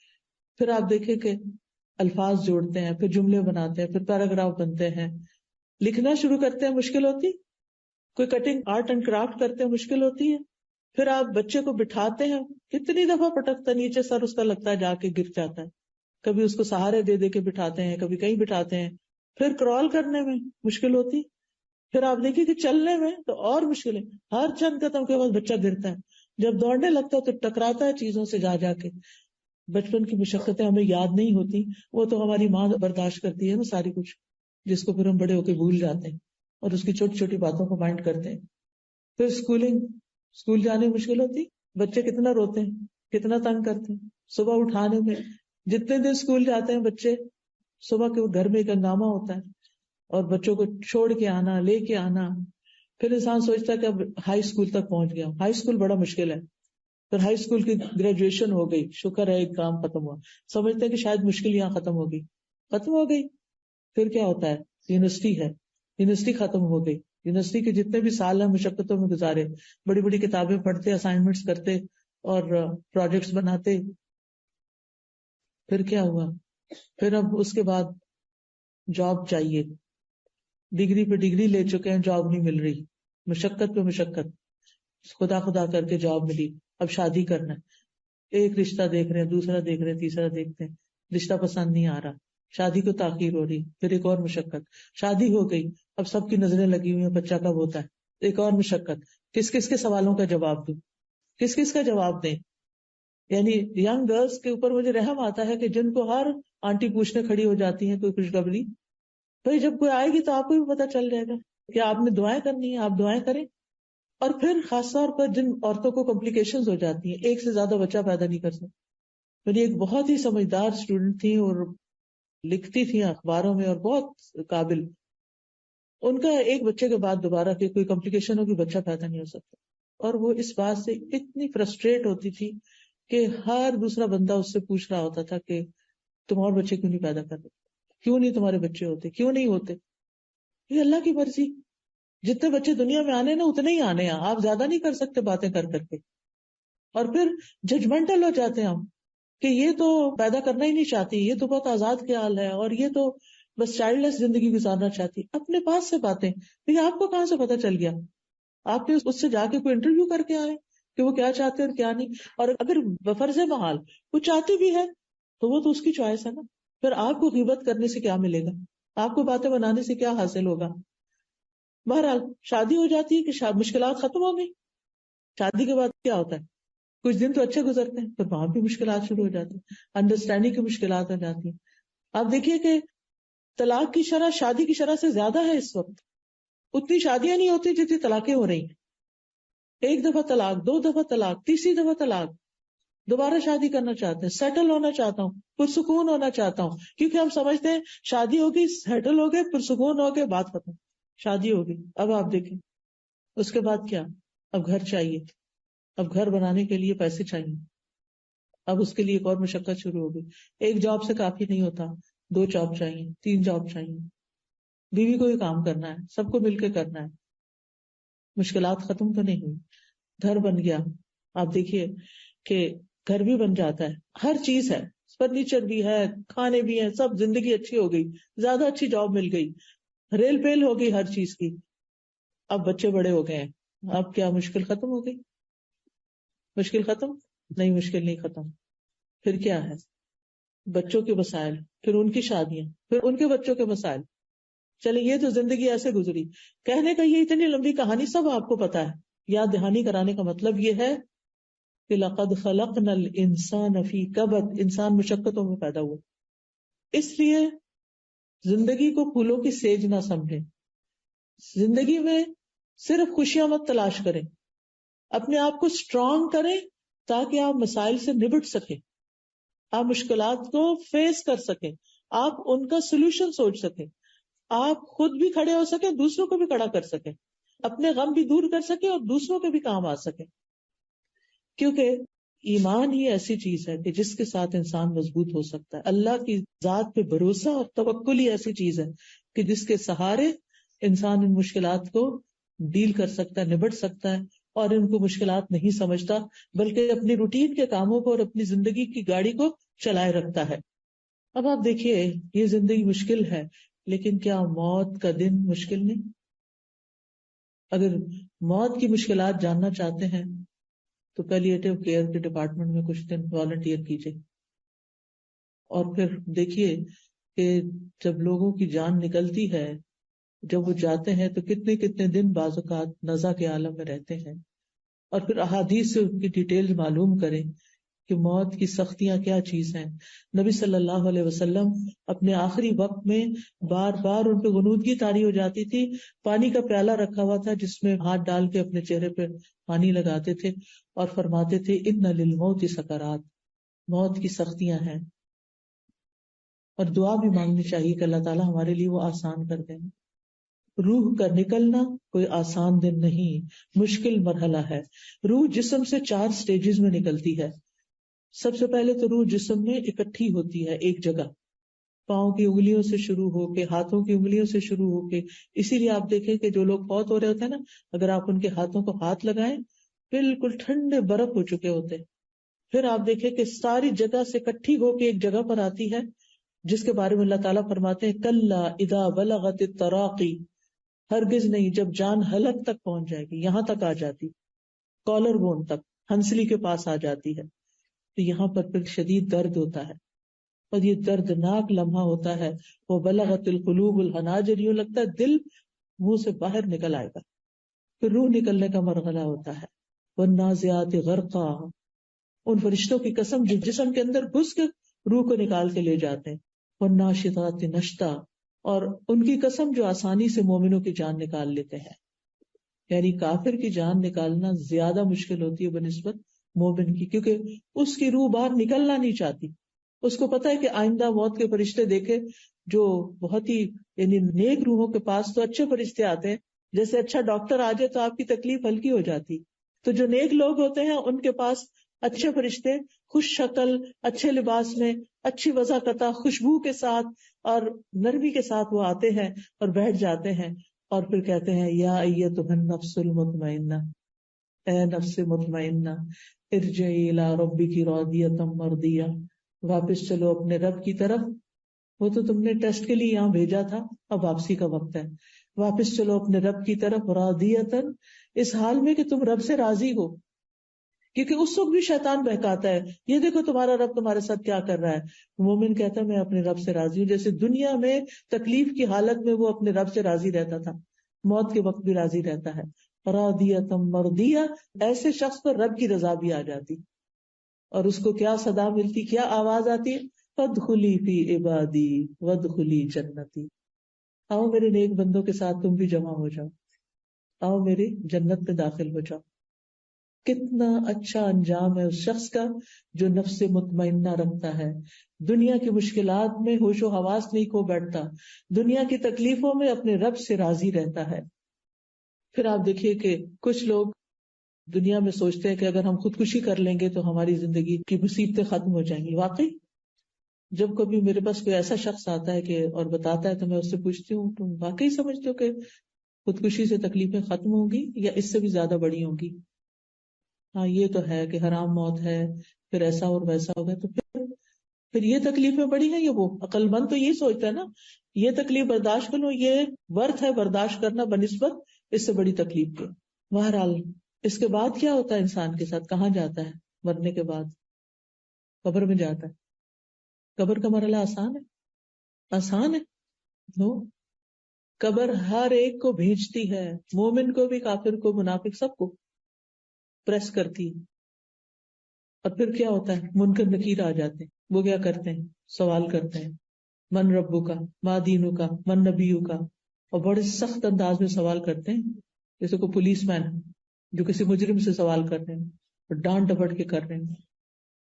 پھر آپ دیکھیں کہ الفاظ جوڑتے ہیں، پھر جملے بناتے ہیں، پھر پیراگراف بنتے ہیں. لکھنا شروع کرتے ہیں، مشکل ہوتی. کوئی کٹنگ آرٹ اینڈ کرافٹ کرتے ہیں، مشکل ہوتی ہے. پھر آپ بچے کو بٹھاتے ہیں، کتنی دفعہ پٹکتا نیچے، سر اس کا لگتا ہے جا کے گر جاتا ہے. کبھی اس کو سہارے دے دے کے بٹھاتے ہیں، کبھی کہیں بٹھاتے ہیں. پھر کرال کرنے میں مشکل ہوتی. پھر آپ دیکھیے کہ چلنے میں تو اور مشکل ہے، ہر چند قدم کے بعد بچہ گرتا ہے. جب دوڑنے لگتا ہے تو ٹکراتا ہے چیزوں سے جا کے. بچپن کی مشقتیں ہمیں یاد نہیں ہوتی، وہ تو ہماری ماں برداشت کرتی ہے نا ساری کچھ، جس کو پھر ہم بڑے ہو کے بھول جاتے ہیں اور اس کی چھوٹی چھوٹی باتوں کو مائنڈ کرتے ہیں. پھر اسکول جانے میں مشکل ہوتی. بچے کتنا روتے ہیں، کتنا تنگ کرتے ہیں. صبح اٹھانے میں، جتنے دن اسکول جاتے ہیں بچے، صبح کے گھر میں ایک ہنگامہ ہوتا ہے، اور بچوں کو چھوڑ کے آنا، لے کے آنا. پھر انسان سوچتا ہے کہ اب ہائی اسکول تک پہنچ گیا. ہائی اسکول بڑا مشکل ہے. پھر ہائی اسکول کی گریجویشن ہو گئی، شکر ہے ایک کام ختم ہوا. سمجھتے ہیں کہ شاید مشکل یہاں ختم ہوگی، ختم ہو گئی. پھر کیا ہوتا ہے؟ یونیورسٹی ہے، یونیورسٹی ختم ہو گئی. یونیورسٹی کے جتنے بھی سال ہیں مشقتوں میں گزارے، بڑی بڑی کتابیں پڑھتے، اسائنمنٹس کرتے اور پروجیکٹس بناتے. پھر کیا ہوا؟ پھر اب اس کے بعد جاب چاہیے. ڈگری پہ ڈگری لے چکے ہیں، جاب نہیں مل رہی. مشقت پہ مشقت، خدا خدا کر کے جاب ملی. اب شادی کرنا ہے، ایک رشتہ دیکھ رہے ہیں، دوسرا دیکھ رہے ہیں، تیسرا دیکھتے ہیں، رشتہ پسند نہیں آ رہا، شادی کو تاخیر ہو رہی. پھر ایک اور مشقت، شادی ہو گئی، اب سب کی نظریں لگی ہوئی ہیں بچہ کب ہوتا ہے. ایک اور مشقت، کس کس کے سوالوں کا جواب دوں، کس کس کا جواب دیں. یعنی ینگ گرلس کے اوپر مجھے رحم آتا ہے کہ جن کو ہر آنٹی پوچھنے کھڑی ہو جاتی ہیں کوئی خوشخبری. بھائی جب کوئی آئے گی تو آپ کو بھی پتا چل جائے گا کہ آپ نے دعائیں کرنی ہیں، آپ دعائیں کریں. اور پھر خاص طور پر جن عورتوں کو کمپلیکیشنز ہو جاتی ہیں، ایک سے زیادہ بچہ پیدا نہیں کر سکتی. میری ایک بہت ہی سمجھدار اسٹوڈنٹ تھی اور لکھتی تھی اخباروں میں اور بہت قابل. ان کا ایک بچے کے بعد دوبارہ کہ کوئی کمپلیکیشن ہوگی، بچہ پیدا نہیں ہو سکتا. اور وہ اس بات سے اتنی فرسٹریٹ ہوتی تھی کہ ہر دوسرا بندہ اس سے پوچھ رہا ہوتا تھا کہ تم اور بچے کیوں نہیں پیدا کر رہے، کیوں نہیں تمہارے بچے ہوتے، کیوں نہیں ہوتے. یہ اللہ کی مرضی. جتنے بچے دنیا میں آنے نا اتنے ہی آنے ہیں، آپ زیادہ نہیں کر سکتے باتیں کر کر کے. اور پھر ججمنٹل ہو جاتے ہیں ہم کہ یہ تو پیدا کرنا ہی نہیں چاہتی، یہ تو بہت آزاد خیال ہے، اور یہ تو بس چائلڈ لیس زندگی گزارنا چاہتی. اپنے پاس سے باتیں، لیکن آپ کو کہاں سے پتا چل گیا؟ آپ نے اس سے جا کے کوئی انٹرویو کر کے آئے کہ وہ کیا چاہتے ہیں اور کیا نہیں. اور اگر بفرض محال وہ چاہتی بھی ہے تو وہ تو اس کی چوائس ہے نا. پھر آپ کو غیبت کرنے سے کیا ملے گا؟ آپ کو باتیں بنانے سے کیا حاصل ہوگا؟ بہرحال شادی ہو جاتی ہے کہ مشکلات ختم ہو گئی. شادی کے بعد کیا ہوتا ہے؟ کچھ دن تو اچھے گزرتے ہیں، پھر وہاں بھی مشکلات شروع ہو جاتی ہیں، انڈرسٹینڈنگ کی مشکلات ہو جاتی ہیں. آپ دیکھیے کہ طلاق کی شرح شادی کی شرح سے زیادہ ہے اس وقت. اتنی شادیاں نہیں ہوتی جتنی طلاقیں ہو رہی ہیں. ایک دفعہ طلاق، 2 دفعہ طلاق، تیسری دفعہ طلاق. دوبارہ شادی کرنا چاہتے ہیں، سیٹل ہونا چاہتا ہوں، پرسکون ہونا چاہتا ہوں، کیونکہ ہم سمجھتے ہیں شادی ہوگی، سیٹل ہو گئے، پرسکون ہو گئے، بات ختم. شادی ہوگی، اب آپ دیکھیں اس کے بعد کیا؟ اب گھر چاہیے، اب گھر بنانے کے لیے پیسے چاہیے، اب اس کے لیے ایک اور مشقت شروع ہو گئی. ایک جاب سے کافی نہیں ہوتا، 2 جاب چاہیے، 3 جاب چاہیے. بیوی کو بھی کام کرنا ہے، سب کو مل کے کرنا ہے. مشکلات ختم تو نہیں ہوئی. گھر بن گیا، آپ دیکھیے کہ گھر بھی بن جاتا ہے، ہر چیز ہے، فرنیچر بھی ہے، کھانے بھی ہیں، سب، زندگی اچھی ہو گئی، زیادہ اچھی جاب مل گئی، ریل پیل ہو گئی ہر چیز کی. اب بچے بڑے ہو گئے ہیں، اب کیا مشکل ختم ہو گئی؟ مشکل ختم نہیں، مشکل نہیں ختم. پھر کیا ہے؟ بچوں کے مسائل، پھر ان کی شادیاں، پھر ان کے بچوں کے مسائل. چلے یہ تو زندگی ایسے گزری. کہنے کا یہ اتنی لمبی کہانی سب آپ کو پتا ہے. یاد دہانی کرانے کا مطلب یہ ہے کہ لقد خلقنا الانسان فی کبد، انسان مشقتوں میں پیدا ہوا. اس لیے زندگی کو پھولوں کی سیج نہ سمجھیں. زندگی میں صرف خوشیاں مت تلاش کریں، اپنے آپ کو اسٹرانگ کریں تاکہ آپ مسائل سے نبٹ سکیں، آپ مشکلات کو فیس کر سکیں، آپ ان کا سولوشن سوچ سکیں، آپ خود بھی کھڑے ہو سکیں، دوسروں کو بھی کھڑا کر سکیں، اپنے غم بھی دور کر سکیں اور دوسروں کے بھی کام آ سکیں. کیونکہ ایمان ہی ایسی چیز ہے کہ جس کے ساتھ انسان مضبوط ہو سکتا ہے. اللہ کی ذات پہ بھروسہ اور توکل ہی ایسی چیز ہے کہ جس کے سہارے انسان ان مشکلات کو ڈیل کر سکتا ہے، نبٹ سکتا ہے، اور ان کو مشکلات نہیں سمجھتا بلکہ اپنی روٹین کے کاموں کو اور اپنی زندگی کی گاڑی کو چلائے رکھتا ہے. اب آپ دیکھیے یہ زندگی مشکل ہے، لیکن کیا موت کا دن مشکل نہیں؟ اگر موت کی مشکلات جاننا چاہتے ہیں تو پیلیٹیو کیئر کے ڈپارٹمنٹ میں کچھ دن والنٹیئر کیجیے، اور پھر دیکھیے کہ جب لوگوں کی جان نکلتی ہے، جب وہ جاتے ہیں تو کتنے کتنے دن بعض اوقات نزع کے عالم میں رہتے ہیں، اور پھر احادیث سے ان کی ڈیٹیل معلوم کریں کہ موت کی سختیاں کیا چیز ہیں. نبی صلی اللہ علیہ وسلم اپنے آخری وقت میں بار بار ان پہ غنودگی طاری ہو جاتی تھی، پانی کا پیالہ رکھا ہوا تھا جس میں ہاتھ ڈال کے اپنے چہرے پہ پانی لگاتے تھے اور فرماتے تھے ان للموت سکرات، موت کی سختیاں ہیں. اور دعا بھی مانگنی چاہیے کہ اللہ تعالیٰ ہمارے لیے وہ آسان کر دیں. روح کا نکلنا کوئی آسان دن نہیں، مشکل مرحلہ ہے. روح جسم سے 4 سٹیجز میں نکلتی ہے. سب سے پہلے تو روح جسم میں اکٹھی ہوتی ہے ایک جگہ، پاؤں کی انگلیوں سے شروع ہو کے، ہاتھوں کی انگلیوں سے شروع ہو کے. اسی لیے آپ دیکھیں کہ جو لوگ فوت ہو رہے ہوتے ہیں نا، اگر آپ ان کے ہاتھوں کو ہاتھ لگائیں بالکل ٹھنڈے برف ہو چکے ہوتے ہیں. پھر آپ دیکھیں کہ ساری جگہ سے اکٹھی ہو کے ایک جگہ پر آتی ہے جس کے بارے میں اللہ تعالیٰ فرماتے ہیں کلا اذا بلغت التراقی، ہرگز نہیں، جب جان حلق تک پہنچ جائے گی، یہاں تک آ جاتی، کالر بون تک، ہنسلی کے پاس آ جاتی ہے، تو یہاں پر پھر شدید درد ہوتا ہے، اور یہ دردناک لمحہ ہوتا ہے. وہ بلغت القلوب الحناجر، یوں لگتا ہے دل منہ سے باہر نکل آئے گا. پھر روح نکلنے کا مرحلہ ہوتا ہے والنازعات غرقا، ان فرشتوں کی قسم جو جسم کے اندر گھس کے روح کو نکال کے لے جاتے ہیں. والناشطات نشطا، اور ان کی قسم جو آسانی سے مومنوں کی جان نکال لیتے ہیں. یعنی کافر کی جان نکالنا زیادہ مشکل ہوتی ہے بنسبت مومن کی، کیونکہ اس کی روح باہر نکلنا نہیں چاہتی. اس کو پتا ہے کہ آئندہ موت کے فرشتے دیکھے جو بہت ہی یعنی نیک روحوں کے پاس تو اچھے فرشتے آتے ہیں، جیسے اچھا ڈاکٹر آ جائے تو آپ کی تکلیف ہلکی ہو جاتی. تو جو نیک لوگ ہوتے ہیں ان کے پاس اچھے فرشتے خوش شکل، اچھے لباس میں، اچھی وضاحت، خوشبو کے ساتھ اور نرمی کے ساتھ وہ آتے ہیں اور بیٹھ جاتے ہیں، اور پھر کہتے ہیں یا ایتھا النفس المطمئنہ، اے نفس مطمئنہ، ارجعی الی ربک راضیۃ مرضیہ، واپس چلو اپنے رب کی طرف. وہ تو تم نے ٹیسٹ کے لیے یہاں بھیجا تھا، اب واپسی کا وقت ہے. واپس چلو اپنے رب کی طرف راضیۃ، اس حال میں کہ تم رب سے راضی ہو. کیونکہ اس وقت بھی شیطان بہکاتا ہے، یہ دیکھو تمہارا رب تمہارے ساتھ کیا کر رہا ہے. مومن کہتا ہے میں اپنے رب سے راضی ہوں، جیسے دنیا میں تکلیف کی حالت میں وہ اپنے رب سے راضی رہتا تھا. موت کے وقت بھی راضی رہتا ہے. راضیۃ مرضیہ، ایسے شخص پر رب کی رضا بھی آ جاتی. اور اس کو کیا صدا ملتی، کیا آواز آتی، فادخلی فی عبادی وادخلی جنتی. آؤ میرے نیک بندوں کے ساتھ تم بھی جمع ہو جاؤ، آؤ میری جنت میں داخل ہو جاؤ. کتنا اچھا انجام ہے اس شخص کا جو نفس مطمئنہ رکھتا ہے، دنیا کی مشکلات میں ہوش و حواس نہیں کھو بیٹھتا، دنیا کی تکلیفوں میں اپنے رب سے راضی رہتا ہے. پھر آپ دیکھیے کہ کچھ لوگ دنیا میں سوچتے ہیں کہ اگر ہم خودکشی کر لیں گے تو ہماری زندگی کی مصیبتیں ختم ہو جائیں گی. واقعی جب کبھی میرے پاس کوئی ایسا شخص آتا ہے کہ اور بتاتا ہے تو میں اس سے پوچھتی ہوں تم واقعی سمجھتے ہو کہ خودکشی سے تکلیفیں ختم ہوں گی یا اس سے بھی زیادہ بڑی ہوں گی؟ ہاں یہ تو ہے کہ حرام موت ہے، پھر ایسا اور ویسا ہوگا، تو پھر یہ تکلیفیں بڑی ہیں. یہ وہ عقل مند تو یہ سوچتا ہے نا، یہ تکلیف برداشت کر لو، یہ ورتھ ہے برداشت کرنا بنسبت اس سے بڑی تکلیف کے. بہرحال اس کے بعد کیا ہوتا ہے انسان کے ساتھ، کہاں جاتا ہے مرنے کے بعد؟ قبر میں جاتا ہے. قبر کا مرحلہ آسان ہے؟ آسان ہے؟ نو. قبر ہر ایک کو بھیجتی ہے، مومن کو بھی، کافر کو، منافق، سب کو پریس کرتی. اور پھر کیا ہوتا ہے، منکر نکیر آ جاتے ہیں. وہ کیا کرتے ہیں، سوال کرتے ہیں، من ربو کا، ما دینو کا، من نبیو کا. اور بڑے سخت انداز میں سوال کرتے ہیں، جیسے کوئی پولیس مین جو کسی مجرم سے سوال کر رہے ہیں اور ڈانٹ ڈپٹ کے کر رہے ہیں.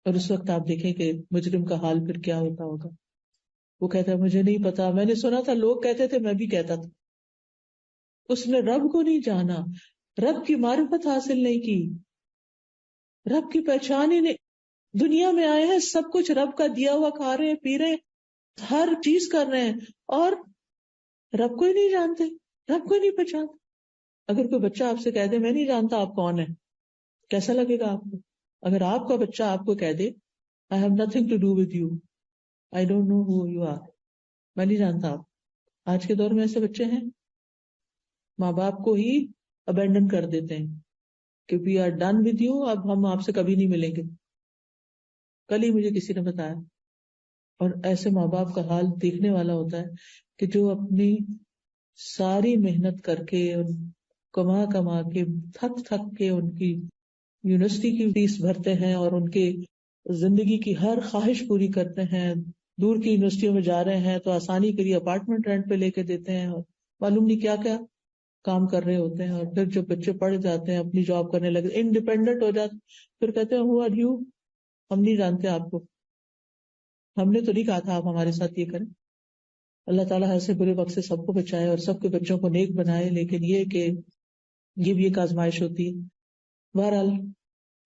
اور اس وقت آپ دیکھیں کہ مجرم کا حال پھر کیا ہوتا ہوگا. وہ کہتا ہے مجھے نہیں پتا، میں نے سنا تھا، لوگ کہتے تھے، میں بھی کہتا تھا. اس نے رب کو نہیں جانا، رب کی معرفت حاصل نہیں کی، رب کی پہچان ہی نہیں. دنیا میں آئے ہیں، سب کچھ رب کا دیا ہوا کھا رہے ہیں، پی رہے ہیں، ہر چیز کر رہے ہیں، اور رب کو ہی نہیں جانتے، رب کو ہی نہیں پہچانتے. اگر کوئی بچہ آپ سے کہہ دے میں نہیں جانتا آپ کون ہے، کیسا لگے گا آپ کو؟ اگر آپ کا بچہ آپ کو کہہ دے I have nothing to do with you, I don't know who you are، میں نہیں جانتا آپ. آج کے دور میں ایسے بچے ہیں، ماں باپ کو ہی ابینڈن کر دیتے ہیں کہ we are done with you، اب ہم آپ سے کبھی نہیں ملیں گے. کل ہی مجھے کسی نے بتایا. اور ایسے ماں باپ کا حال دیکھنے والا ہوتا ہے کہ جو اپنی ساری محنت کر کے، کما کما کے، تھک تھک کے ان کی یونیورسٹی کی فیس بھرتے ہیں اور ان کے زندگی کی ہر خواہش پوری کرتے ہیں. دور کی یونیورسٹیوں میں جا رہے ہیں تو آسانی کے لیے اپارٹمنٹ رینٹ پہ لے کے دیتے ہیں، اور معلوم نہیں کیا کیا کام کر رہے ہوتے ہیں. اور پھر جب بچے پڑھ جاتے ہیں، اپنی جاب کرنے لگے، انڈیپینڈنٹ ہو جاتے، پھر کہتے ہیں ہو آر یو، ہم نہیں جانتے آپ کو، ہم نے تو نہیں کہا تھا آپ ہمارے ساتھ یہ کریں. اللہ تعالیٰ ایسے برے وقت سے سب کو بچائے اور سب کے بچوں کو نیک بنائے. لیکن یہ کہ یہ بھی ایک آزمائش ہوتی ہے. بہرحال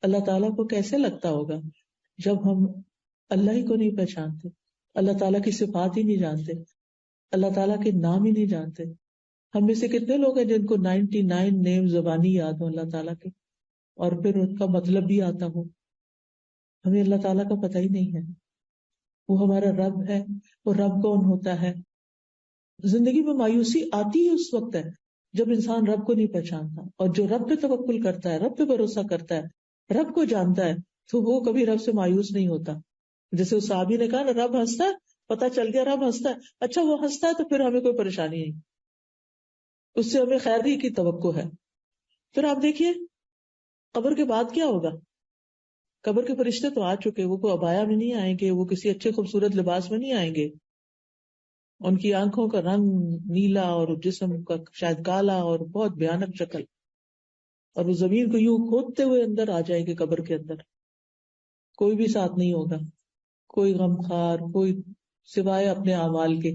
اللہ تعالیٰ کو کیسے لگتا ہوگا جب ہم اللہ ہی کو نہیں پہچانتے، اللہ تعالیٰ کی صفات ہی نہیں جانتے، اللہ تعالیٰ کے نام ہی نہیں جانتے. ہم میں سے کتنے لوگ ہیں جن کو 99 نیم زبانی یاد ہو اللہ تعالیٰ کے، اور پھر ان کا مطلب بھی آتا ہو. ہمیں اللہ تعالیٰ کا پتہ ہی نہیں ہے. وہ ہمارا رب ہے. وہ رب کون ہوتا ہے؟ زندگی میں مایوسی آتی ہی اس وقت ہے جب انسان رب کو نہیں پہچانتا. اور جو رب پہ توکل کرتا ہے، رب پہ بھروسہ کرتا ہے، رب کو جانتا ہے، تو وہ کبھی رب سے مایوس نہیں ہوتا. جیسے اس صحابی نے کہا نا، رب ہنستا ہے، پتہ چل گیا رب ہنستا ہے. اچھا وہ ہنستا ہے تو پھر ہمیں کوئی پریشانی نہیں، اس سے ہمیں خیر ہی کی توقع ہے. پھر آپ دیکھیے قبر کے بعد کیا ہوگا. قبر کے فرشتے تو آ چکے، وہ کوئی عبایا میں نہیں آئیں گے، وہ کسی اچھے خوبصورت لباس میں نہیں آئیں گے. ان کی آنکھوں کا رنگ نیلا اور جسم کا شاید کالا اور بہت بھیانک شکل، اور وہ زمین کو یوں کھودتے ہوئے اندر آ جائے گے قبر کے اندر. کوئی بھی ساتھ نہیں ہوگا، کوئی غمخوار، کوئی سوائے اپنے اعمال کے.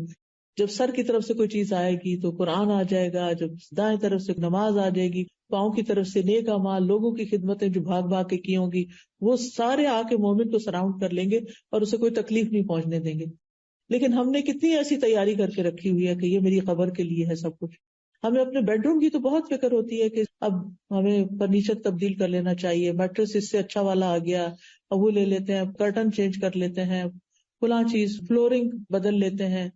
جب سر کی طرف سے کوئی چیز آئے گی تو قرآن آ جائے گا، جب دائیں طرف سے نماز آ جائے گی، پاؤں کی طرف سے نیک اعمال، لوگوں کی خدمتیں جو بھاگ بھاگ کے کی ہوں گی، وہ سارے آ کے مومن کو سراؤنڈ کر لیں گے اور اسے کوئی تکلیف نہیں پہنچنے دیں گے. لیکن ہم نے کتنی ایسی تیاری کر کے رکھی ہوئی ہے کہ یہ میری قبر کے لیے ہے سب کچھ. ہمیں اپنے بیڈ روم کی تو بہت فکر ہوتی ہے کہ اب ہمیں فرنیچر تبدیل کر لینا چاہیے، میٹرس اس سے اچھا والا آ گیا، اب وہ لے لیتے ہیں، کرٹن چینج کر لیتے ہیں، فلاں چیز، فلورنگ بدل لیتے ہیں،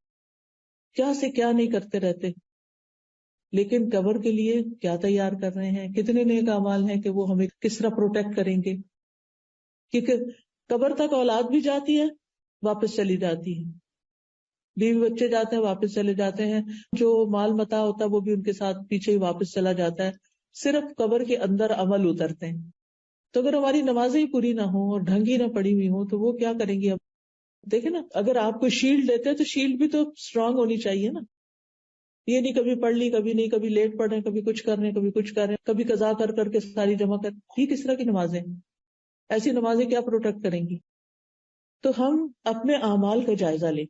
کیا سے کیا نہیں کرتے رہتے. لیکن قبر کے لیے کیا تیار کر رہے ہیں، کتنے نیک اعمال ہیں کہ وہ ہمیں کس طرح پروٹیکٹ کریں گے. کیونکہ قبر تک اولاد بھی جاتی ہے، واپس چلی جاتی ہے. بیوی بچے جاتے ہیں واپس چلے جاتے ہیں، جو مال متاع ہوتا ہے وہ بھی ان کے ساتھ پیچھے ہی واپس چلا جاتا ہے، صرف قبر کے اندر عمل اترتے ہیں. تو اگر ہماری نمازیں ہی پوری نہ ہوں اور ڈھنگ ہی نہ پڑی ہوئی ہوں تو وہ کیا کریں گی؟ اب دیکھیں نا، اگر آپ کو شیلڈ دیتے ہیں تو شیلڈ بھی تو اسٹرانگ ہونی چاہیے نا. یہ نہیں کبھی پڑھ لی کبھی نہیں، کبھی لیٹ پڑھ رہے ہیں کبھی کچھ کر رہے ہیں کبھی کچھ کر رہے ہیں، کبھی قضا کر کر کے ساری جمع کر. یہ کس طرح کی نمازیں ہیں؟ ایسی نمازیں کیا پروٹیکٹ کریں گی؟ تو ہم اپنے اعمال کا جائزہ لیں.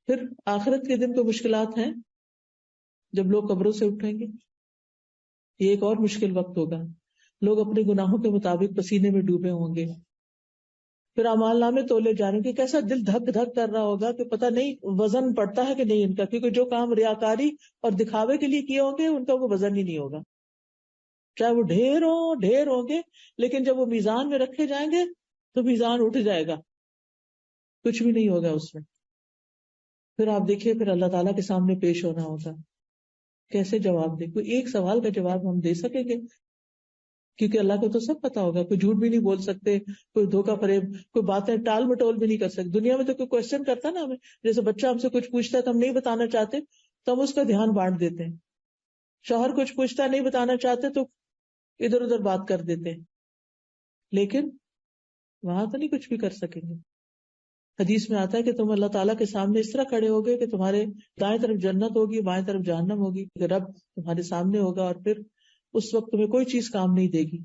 پھر آخرت کے دن کو مشکلات ہیں جب لوگ قبروں سے اٹھیں گے، یہ ایک اور مشکل وقت ہوگا. لوگ اپنے گناہوں کے مطابق پسینے میں ڈوبے ہوں گے. پھر اعمال نامے تولے جانے کے، کیسا دل دھک دھک کر رہا ہوگا کہ پتہ نہیں وزن پڑتا ہے کہ نہیں ان کا، کیونکہ جو کام ریاکاری اور دکھاوے کے لیے کیے ہوں گے ان کا وہ وزن ہی نہیں ہوگا. چاہے وہ ڈھیر ہوں گے، لیکن جب وہ میزان میں رکھے جائیں گے تو میزان اٹھ جائے گا، کچھ بھی نہیں ہوگا اس میں. پھر آپ دیکھیے پھر اللہ تعالیٰ کے سامنے پیش ہونا ہوگا، کیسے جواب دیں؟ کوئی ایک سوال کا جواب ہم دے سکیں گے؟ کیونکہ اللہ کو تو سب پتا ہوگا. کوئی جھوٹ بھی نہیں بول سکتے، کوئی دھوکہ فریب، کوئی باتیں ٹال مٹول بھی نہیں کر سکتے. دنیا میں تو کوئی کوشچن کرتا نا ہمیں، جیسے بچہ ہم سے کچھ پوچھتا ہے تو ہم نہیں بتانا چاہتے تو ہم اس کا دھیان بانٹ دیتے ہیں. شوہر کچھ پوچھتا نہیں بتانا چاہتے تو ادھر ادھر بات کر دیتے ہیں. لیکن وہاں تو نہیں کچھ بھی کر سکیں گے. حدیث میں آتا ہے کہ تم اللہ تعالیٰ کے سامنے اس طرح کھڑے ہوگے کہ تمہارے دائیں طرف جنت ہوگی، بائیں طرف جہنم ہوگی، کہ رب تمہارے سامنے ہوگا، اور پھر اس وقت تمہیں کوئی چیز کام نہیں دے گی.